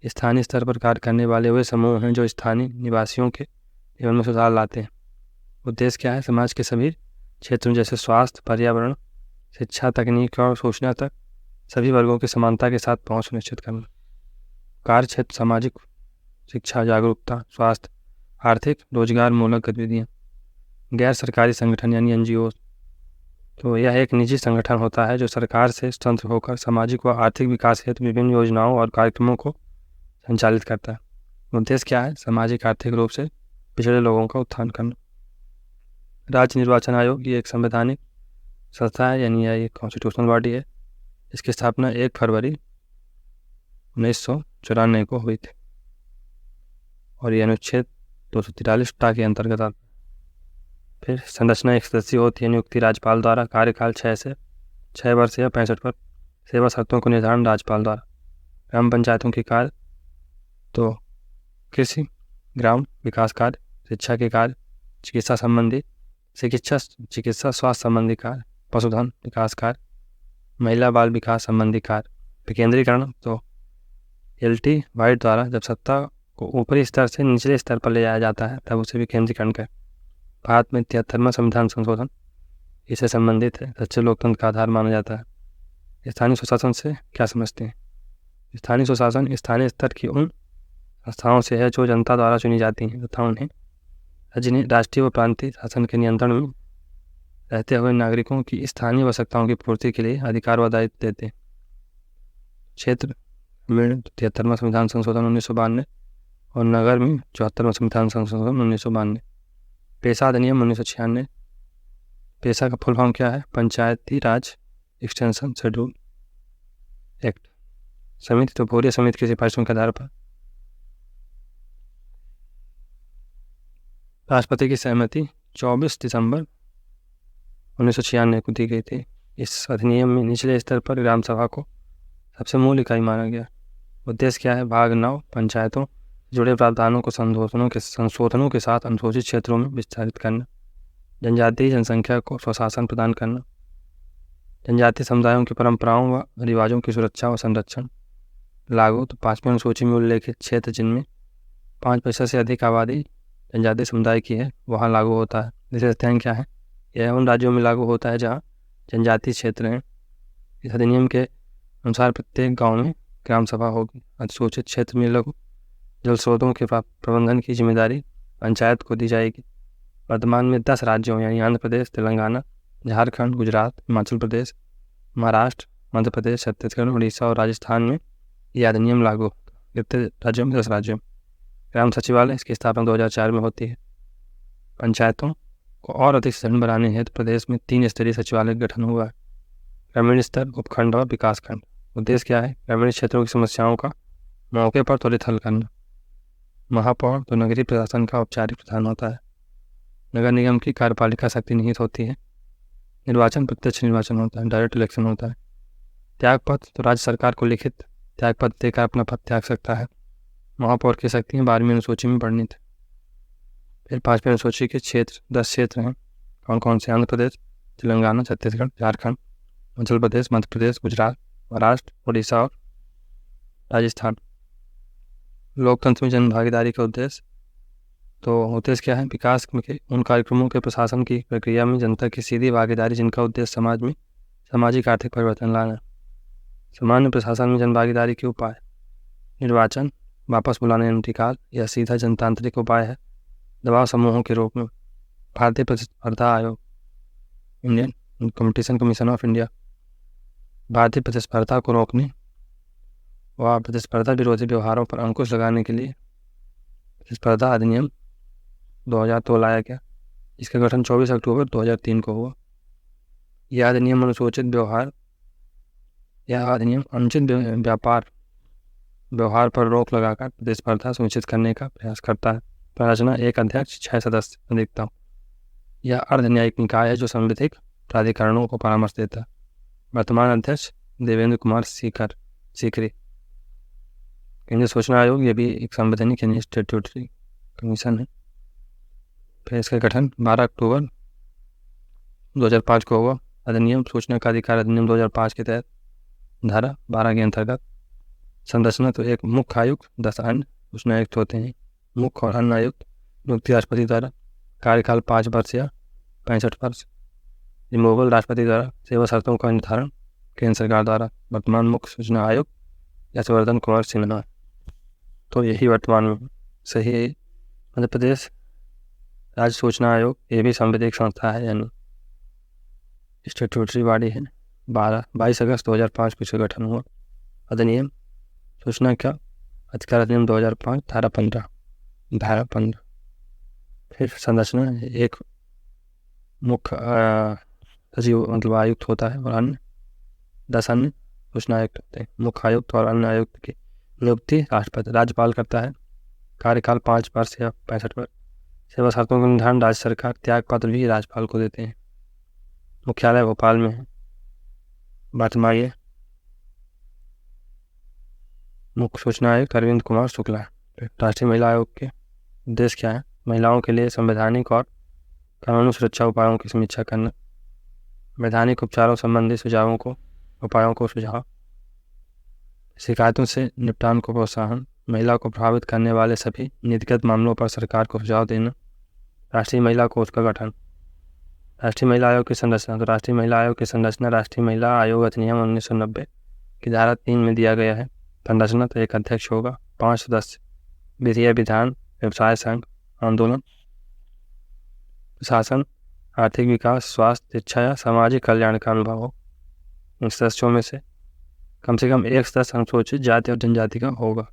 स्थानीय स्तर पर कार्य करने वाले वे समूह हैं जो स्थानीय निवासियों के जीवन में सुधार लाते हैं। उद्देश्य क्या है? समाज के सभी क्षेत्रों जैसे स्वास्थ्य, पर्यावरण, शिक्षा, तकनीक और सूचना तक सभी वर्गों की समानता के साथ पहुंच सुनिश्चित करना। कार्य क्षेत्र सामाजिक, शिक्षा, जागरूकता, स्वास्थ्य, आर्थिक, रोजगार मूलक गतिविधियाँ। गैर सरकारी संगठन यानी NGO, तो यह एक निजी संगठन होता है जो सरकार से स्वतंत्र होकर सामाजिक व आर्थिक विकास हेतु विभिन्न योजनाओं और कार्यक्रमों को संचालित करता है। उद्देश्य क्या है? सामाजिक आर्थिक रूप से पिछड़े लोगों का उत्थान करना। राज्य निर्वाचन आयोग ये एक संवैधानिक संस्था है, यानी यह एक कॉन्स्टिट्यूशनल बॉडी है। इसकी स्थापना 1 फरवरी 1994 को हुई थी और यह अनुच्छेद 243 के अंतर्गत आता है। फिर संरचना 1 सदस्यीय होती है, नियुक्ति राज्यपाल द्वारा। कार्यकाल 6 वर्ष या 65 वर्ष। सेवा शर्तों को निर्धारण राज्यपाल द्वारा। ग्राम पंचायतों के कार्य तो कृषि, ग्राम विकास कार्य, शिक्षा के कार्य, चिकित्सा स्वास्थ्य संबंधी कार्य, पशुधन विकास कार्य, महिला बाल विकास संबंधी कार्य। विकेंद्रीकरण तो LT वाइट द्वारा जब सत्ता को ऊपरी स्तर से निचले स्तर पर ले जाया जाता है तब उसे विकेंद्रीकरण कर। भारत में 73वां संविधान संशोधन इससे संबंधित है, सच्चे लोकतंत्र का आधार माना जाता है। स्थानीय स्वशासन से क्या समझते हैं? स्थानीय स्वशासन स्थानीय स्तर की उन संस्थाओं से है जो जनता द्वारा चुनी जाती हैं तथा उन्हें जिन्हें राष्ट्रीय व प्रांतीय शासन के नियंत्रण में रहते हुए नागरिकों की स्थानीय आवश्यकताओं की पूर्ति के लिए अधिकार व दायित्व देते हैं। क्षेत्र में 73वां संविधान संशोधन 1992 और नगर में 74वां संविधान संशोधन 1992। पेशा अधिनियम 1996। पेशा का फुल फॉर्म क्या है? पंचायती राज एक्सटेंशन शेड्यूल एक्ट। समिति तो पूरी समिति की सिफारिशों के आधार पर। राष्ट्रपति की सहमति 24 दिसंबर 1996 को दी गई थी। इस अधिनियम में निचले स्तर पर ग्राम सभा को सबसे मूल इकाई माना गया। उद्देश्य क्या है? भाग 9 पंचायतों जुड़े प्रावधानों को संशोधनों के साथ अनुसूचित क्षेत्रों में विस्तारित करना। जनजातीय जनसंख्या को स्वशासन प्रदान करना। जनजातीय समुदायों की परंपराओं व रिवाजों की सुरक्षा व संरक्षण। लागू तो 5वीं अनुसूची में उल्लेखित क्षेत्र जिनमें 5% से अधिक आबादी जनजातीय समुदाय की है वहाँ लागू होता है। विशेषताएं क्या है? यह उन राज्यों में लागू होता है जहाँ जनजातीय क्षेत्र हैं। इस अधिनियम के अनुसार प्रत्येक गाँव में ग्राम सभा होगी। अनुसूचित क्षेत्र में लघु जल स्रोतों के प्रबंधन की जिम्मेदारी पंचायत को दी जाएगी। वर्तमान में 10 राज्यों यानी आंध्र प्रदेश, तेलंगाना, झारखंड, गुजरात, हिमाचल प्रदेश, महाराष्ट्र, मध्य प्रदेश, छत्तीसगढ़, उड़ीसा और राजस्थान में यह अधिनियम लागू। कितने राज्यों में? 10 राज्यों में। ग्राम सचिवालय, इसकी स्थापना 2004 में होती है। पंचायतों को और अधिक सघन बनाने हेतु प्रदेश में 3 स्तरीय सचिवालय का गठन हुआ है। ग्रामीण स्तर, उपखंड और विकास खंड। उद्देश्य क्या है? ग्रामीण क्षेत्रों की समस्याओं का मौके पर त्वरित हल करना। महापौर तो नगरीय प्रशासन का औपचारिक प्रधान होता है। नगर निगम की कार्यपालिका शक्ति निहित होती है। निर्वाचन प्रत्यक्ष निर्वाचन होता है, डायरेक्ट इलेक्शन होता है। त्यागपत्र तो राज्य सरकार को लिखित त्यागपत्र देकर अपना पद त्याग सकता है। महापौर की शक्तियाँ 12वीं अनुसूची में वर्णित है। फिर 5वीं अनुसूची के क्षेत्र 10 क्षेत्र हैं। कौन कौन से? आंध्र प्रदेश, तेलंगाना, छत्तीसगढ़, झारखंड, हिमाचल प्रदेश, मध्य प्रदेश, गुजरात, महाराष्ट्र, उड़ीसा और राजस्थान। लोकतंत्र में जन भागीदारी का उद्देश्य क्या है? विकास के उन कार्यक्रमों के प्रशासन की प्रक्रिया में जनता की सीधी भागीदारी जिनका उद्देश्य समाज में सामाजिक आर्थिक परिवर्तन लाना। सामान्य प्रशासन में जन भागीदारी के उपाय: निर्वाचन, वापस बुलाने इंतकाल या सीधा जनतांत्रिक उपाय है। दबाव समूहों के रूप में भारतीय प्रतिस्पर्धा आयोग, Indian competition commission of India, भारतीय प्रतिस्पर्धा को रोकने व प्रतिस्पर्धा विरोधी व्यवहारों पर अंकुश लगाने के लिए प्रतिस्पर्धा अधिनियम 2002 लाया गया, जिसका गठन 24 अक्टूबर 2003 को हुआ। यह अधिनियम अनुचित व्यवहार पर रोक लगाकर प्रतिस्पर्धा सुनिश्चित करने का प्रयास करता है। संरचना: एक अध्यक्ष, 6 सदस्य अधिकतम। यह अर्धन्यायिक निकाय है जो संवैधानिक प्राधिकरणों को परामर्श देता है। वर्तमान अध्यक्ष देवेंद्र कुमार सीकरी। केंद्रीय सूचना आयोग, ये भी एक संवैधानिक यानी स्टैट्यूटरी कमीशन है। फिर इसका गठन 12 अक्टूबर 2005 को हुआ। अधिनियम सूचना का अधिकार अधिनियम 2005 के तहत धारा 12 के अंतर्गत। संरचना तो एक मुख्य आयुक्त, 10 अन्य सूचना आयुक्त होते हैं। मुख्य और अन्य आयुक्त नियुक्ति राष्ट्रपति द्वारा। कार्यकाल 5 वर्ष या 65 वर्ष। रिमूवल राष्ट्रपति द्वारा। सेवा शर्तों का निर्धारण केंद्र सरकार द्वारा। वर्तमान मुख्य सूचना आयुक्त यशवर्धन कुमार सिन्हा। तो यही वर्तमान में सही है। मध्य प्रदेश राज्य सूचना आयोग, ये भी संवैधानिक संस्था है यानी स्टैट्यूटरी बॉडी है। 22 अगस्त 2005 को इसका गठन हुआ। अधिनियम सूचना का अधिकार अधिनियम 2005 धारा 15। फिर संरचना: एक मुख्य सचिव मतलब आयुक्त होता है और अन्य 10 अन्य सूचना आयुक्त होते हैं। मुख्य आयुक्त और अन्य आयुक्त की नियुक्ति राज्यपाल करता है। कार्यकाल 5 वर्ष या 65 वर्ष। सेवा शर्तों का निर्धारण राज्य सरकार। त्यागपत्र भी राज्यपाल को देते हैं। मुख्यालय भोपाल में है। वर्तमान ये मुख्य सूचना आयुक्त अरविंद कुमार शुक्ला है। राष्ट्रीय महिला आयोग के उद्देश्य क्या है? महिलाओं के लिए संवैधानिक और कानूनी सुरक्षा उपायों की समीक्षा करना। वैधानिक उपचारों संबंधी उपायों को सुझाव। शिकायतों से निपटान को प्रोत्साहन। महिला को प्रभावित करने वाले सभी नीतिगत मामलों पर सरकार को सुझाव देना। राष्ट्रीय महिला कोष का गठन। राष्ट्रीय महिला आयोग की संरचना। तो राष्ट्रीय महिला आयोग की संरचना राष्ट्रीय महिला आयोग अधिनियम 1990 की धारा 3 में दिया गया है। संरचना तो एक अध्यक्ष होगा, 5 सदस्य। विधि विधान, व्यवसाय संघ, आंदोलन, शासन, आर्थिक विकास, स्वास्थ्य, शिक्षा या सामाजिक कल्याण का अनुभव हो। इन सदस्यों में से कम एक सदस्य अनुसूचित जाति और जनजाति का होगा।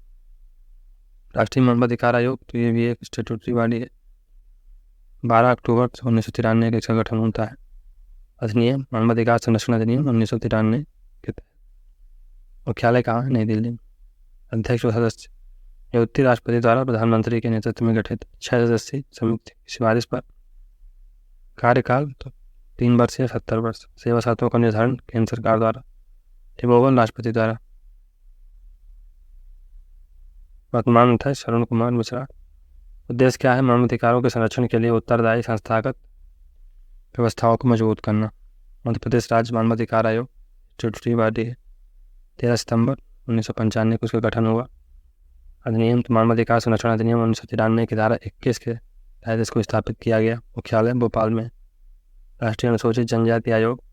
राष्ट्रीय मानवाधिकार आयोग, तो ये भी एक स्टैट्यूटरी बॉडी है। 12 अक्टूबर 1993 का इसका गठन होता है। अधिनियम मानवाधिकार संरक्षण अधिनियम 1993 के तहत। मुख्यालय कहाँ है? नई दिल्ली में। अध्यक्ष व सदस्य नियुक्ति राष्ट्रपति द्वारा प्रधानमंत्री के नेतृत्व में गठित 6 सदस्यीय समिति की सिफारिश पर। कार्यकाल तो 3 वर्ष या 70 वर्ष। सेवा शर्तों का निर्धारण केंद्र सरकार द्वारा। रिमूवल राष्ट्रपति द्वारा। वर्तमान अध्यक्ष शरण कुमार मिश्रा। उद्देश्य क्या है? मानवाधिकारों के संरक्षण के लिए उत्तरदायी संस्थागत व्यवस्थाओं को मजबूत करना। मध्य प्रदेश राज्य मानवाधिकार आयोग स्टैट्यूटरी बॉडी है। 13 सितंबर 1995 को उसका गठन हुआ। अधिनियम तो मानवाधिकार संरक्षण अधिनियम 1993 की धारा 21 के तहत इसको स्थापित किया गया। मुख्यालय भोपाल में। राष्ट्रीय अनुसूचित जनजाति आयोग,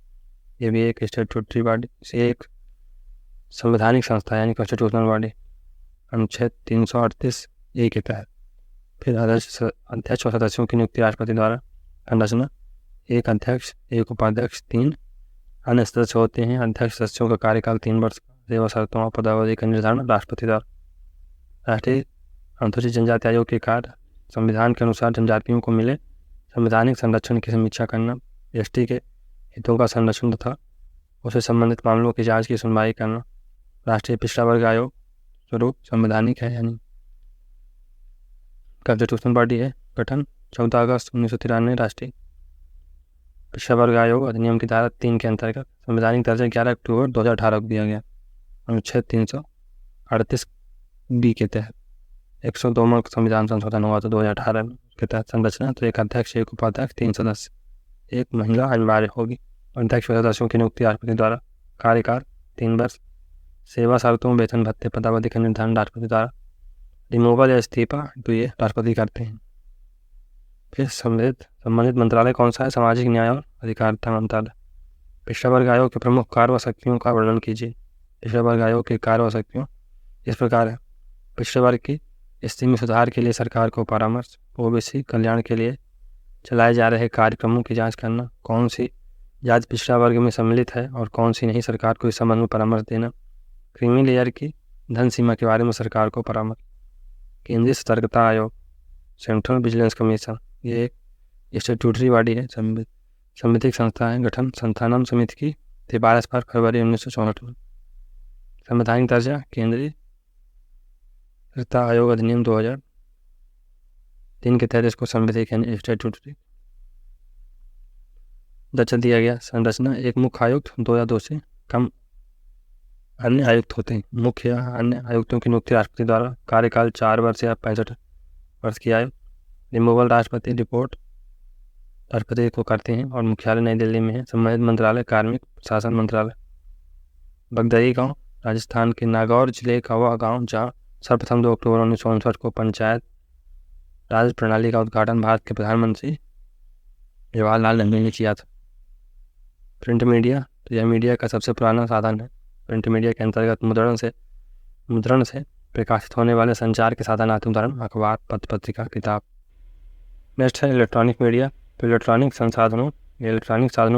ये भी एक स्टैट्यूटरी बॉडी से एक संवैधानिक संस्था यानी कॉन्स्टिट्यूशनल बॉडी। अनुच्छेद 338 यही के तहत। फिर अध्यक्ष और सदस्यों की नियुक्ति राष्ट्रपति द्वारा। संरचना: एक अध्यक्ष, एक उपाध्यक्ष, 3 अन्य सदस्य होते हैं। अध्यक्ष सदस्यों का कार्यकाल 3 वर्ष। सेवा शर्तों और पदावधि का निर्धारण राष्ट्रपति द्वारा। राष्ट्रीय अनुसूचित जनजाति आयोग के कार्य: संविधान के अनुसार जनजातियों को मिले संवैधानिक संरक्षण की समीक्षा करना, एसटी के हितों का संरक्षण तथा उससे संबंधित मामलों की जांच की सुनवाई करना। राष्ट्रीय पिछड़ा वर्ग आयोग स्वरूप संवैधानिक है यानी कॉन्स्टिट्यूशनल बॉडी है। गठन: 14 अगस्त 1993। राष्ट्रीय पिछड़ा वर्ग आयोग अधिनियम की धारा 3 के अंतर्गत संवैधानिक दर्जा 11 अक्टूबर 2018 को दिया गया। अनुच्छेद 338 बी के तहत 102वां संविधान संशोधन हुआ था 2018 के तहत। संरचना: तो एक अध्यक्ष, एक उपाध्यक्ष, 3 सदस्य, एक महिला अनिवार्य होगी। अध्यक्ष व सदस्यों की नियुक्ति राष्ट्रपति द्वारा। कार्यकाल 3 वर्ष। सेवा शर्तों, वेतन भत्ते, पदावधि का निर्धारण राष्ट्रपति द्वारा। रिमूवल या इस्तीफा तो ये राष्ट्रपति करते हैं। फिर संबंधित मंत्रालय कौन सा है? सामाजिक न्याय और अधिकारिता मंत्रालय। पिछड़ा वर्ग आयोग के प्रमुख कार्य व शक्तियों का वर्णन कीजिए। पिछड़ा वर्ग आयोग के कार्य व शक्तियों इस प्रकार है: पिछड़े वर्ग की स्थिति में सुधार के लिए सरकार को परामर्श, ओबीसी कल्याण के लिए चलाए जा रहे कार्यक्रमों की जांच करना, कौन सी जाति पिछड़ा वर्ग में सम्मिलित है और कौन सी नहीं, सरकार को इस संबंध में परामर्श देना। क्रीमी लेयर की धन सीमा के बारे में सरकार को परामर्श। केंद्रीय सतर्कता आयोग, सेंट्रल विजिलेंस कमीशन, ये एक स्टेट्यूटरी बॉडी है, संविधिक संस्था है। गठन: संस्थानम समिति की 12 फरवरी 1964 में। संवैधानिक दर्जा: केंद्रीय सतर्कता आयोग अधिनियम 2003 के तहत इसको संविधिक यानी स्टेट्यूटरी दर्जा दिया गया। संरचना: एक मुख्य आयुक्त, 2 या 2 से कम अन्य आयुक्त होते हैं। मुख्य या अन्य आयुक्तों की नियुक्ति राष्ट्रपति द्वारा। कार्यकाल 4 वर्ष या 65 वर्ष की आयु। रिमूवल राष्ट्रपति रिपोर्ट राष्ट्रपति को करते हैं और मुख्यालय नई दिल्ली में है। संबंधित मंत्रालय: कार्मिक प्रशासन मंत्रालय। बगदई गांव राजस्थान के नागौर जिले का वह गांव जहाँ सर्वप्रथम 2 अक्टूबर 1959 को पंचायत राज प्रणाली का उद्घाटन भारत के प्रधानमंत्री जवाहरलाल नेहरू ने किया था। प्रिंट मीडिया: तो यह मीडिया का सबसे पुराना साधन है। प्रिंट मीडिया के अंतर्गत मुद्रण से प्रकाशित होने वाले संचार के साधन आते, उदाहरण अखबार, पत्र पत्रिका, किताब। नेक्स्ट है इलेक्ट्रॉनिक मीडिया। तो इलेक्ट्रॉनिक साधनों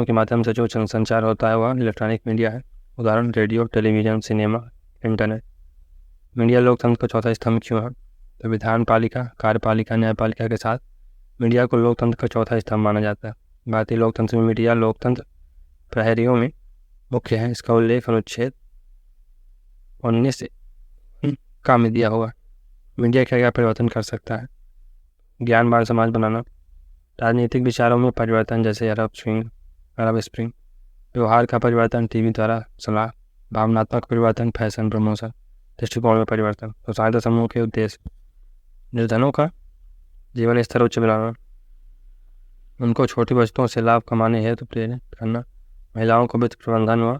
के माध्यम से जो संचार होता है वह इलेक्ट्रॉनिक मीडिया है, उदाहरण radio, television, cinema, internet. Media लोकतंत्र का चौथा स्तंभ क्यों है? तो विधान पालिका, कार्यपालिका, न्यायपालिका के साथ मीडिया को लोकतंत्र का चौथा स्तंभ माना जाता है। भारतीय लोकतंत्र में मीडिया लोकतंत्र प्रहरियों में मुख्य है। इसका उल्लेख अनुच्छेद 19 का में दिया हुआ। मीडिया क्या क्या परिवर्तन कर सकता है? ज्ञानवान समाज बनाना, राजनीतिक विचारों में परिवर्तन जैसे अरब स्प्रिंग, व्यवहार का परिवर्तन, टीवी द्वारा सलाह, भावनात्मक परिवर्तन, फैशन, प्रमोशन, दृष्टिकोण में परिवर्तन। तो सहायता समूह के उद्देश्य: निर्धनों का जीवन स्तर उच्च बनाना, उनको छोटी बचतों से लाभ कमाने हेतु प्रेरित करना, महिलाओं को वित्त प्रबंधन व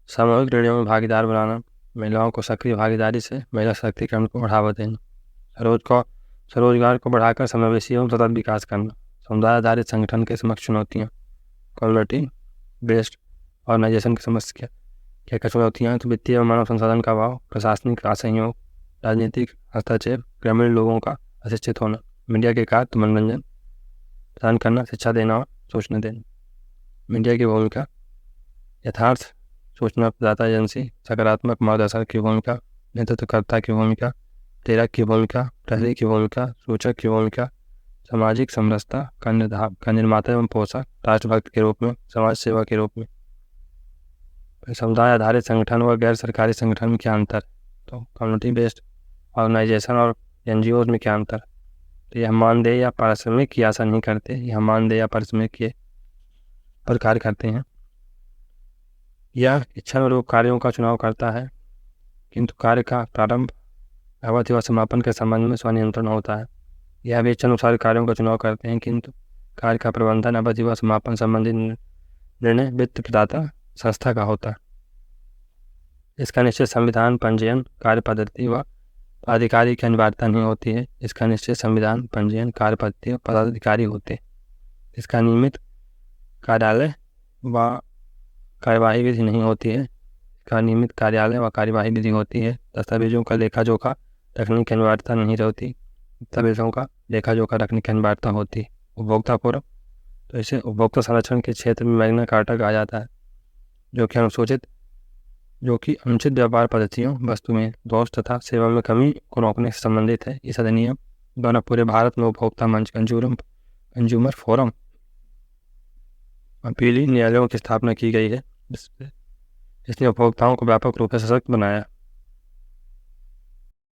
सामूहिक निर्णयों में भागीदार बनाना, महिलाओं को सक्रिय भागीदारी से महिला सशक्तिकरण को बढ़ावा देना, स्वरोजगार को बढ़ाकर समावेशी एवं सतत विकास करना, समुदाय आधारित संगठन के समक्ष चुनौतियाँ, कम्युनिटी बेस्ड ऑर्गेनाइजेशन की समस्या क्या क्या चुनौतियाँ हैं? तो वित्तीय और मानव संसाधन का अभाव, प्रशासनिक असहयोग, राजनीतिक हस्तक्षेप, ग्रामीण लोगों का अशिक्षित होना। मीडिया के कार्य: तो मनोरंजन प्रदान करना, शिक्षा देना और सूचना देना। मीडिया की भूमिका: यथार्थ सूचना प्रदाता एजेंसी, सकारात्मक मार्गदर्शक की भूमिका, नेतृत्वकर्ता की भूमिका, प्रेरक की भूमिका, प्रहरी की भूमिका, सूचक की भूमिका, सामाजिक समरसता का निर्माता एवं पोषक, राष्ट्रभक्त के रूप में, समाज सेवा के रूप में। समुदाय आधारित संगठन व गैर सरकारी संगठन में क्या अंतर? तो कम्युनिटी बेस्ड ऑर्गेनाइजेशन और एनजीओ में क्या अंतर? तो यह मानदेय या पारिश्रमिक की आशा नहीं करते, यह मानदेय या पारिश्रमिक के पर कार्य करते हैं। यह इच्छानुरूप कार्यों का चुनाव करता है, किंतु कार्य का प्रारंभ, अवधि व समापन के संबंध में स्वनियंत्रण होता है। यह भी इच्छानुसार कार्यों का चुनाव करते हैं, किंतु कार्य का प्रबंधन, अवधि व समापन संबंधी निर्णय वित्त प्रदाता संस्था का होता है। इसका निश्चित संविधान, पंजीयन, कार्य पद्धति व पदाधिकारी की अनिवार्यता नहीं होती है। इसका निश्चित संविधान, पंजीयन, कार्य पद्धति व पदाधिकारी होते हैं। इसका नियमित कार्यालय व कार्यवाही विधि नहीं होती है। इसका नियमित कार्यालय व कार्यवाही विधि होती है। दस्तावेजों का लेखा जोखा, रखने की अनिवार्यता नहीं रहती। दस्तावेजों का लेखा जोखा रखने की अनिवार्यता होती। उपभोक्ता फोरम, तो इसे उपभोक्ता संरक्षण के क्षेत्र में मैग्ना कार्टा कहा जाता है, जो कि अनुचित व्यापार पद्धतियों, वस्तु में दोष तथा सेवा में कमी को रोकने से संबंधित है। इस अधिनियम द्वारा पूरे भारत में उपभोक्ता मंच, कंज्यूमर फोरम, अपीली न्यायालयों की स्थापना की गई है। इसने उपभोक्ताओं को व्यापक रूप से सशक्त बनाया।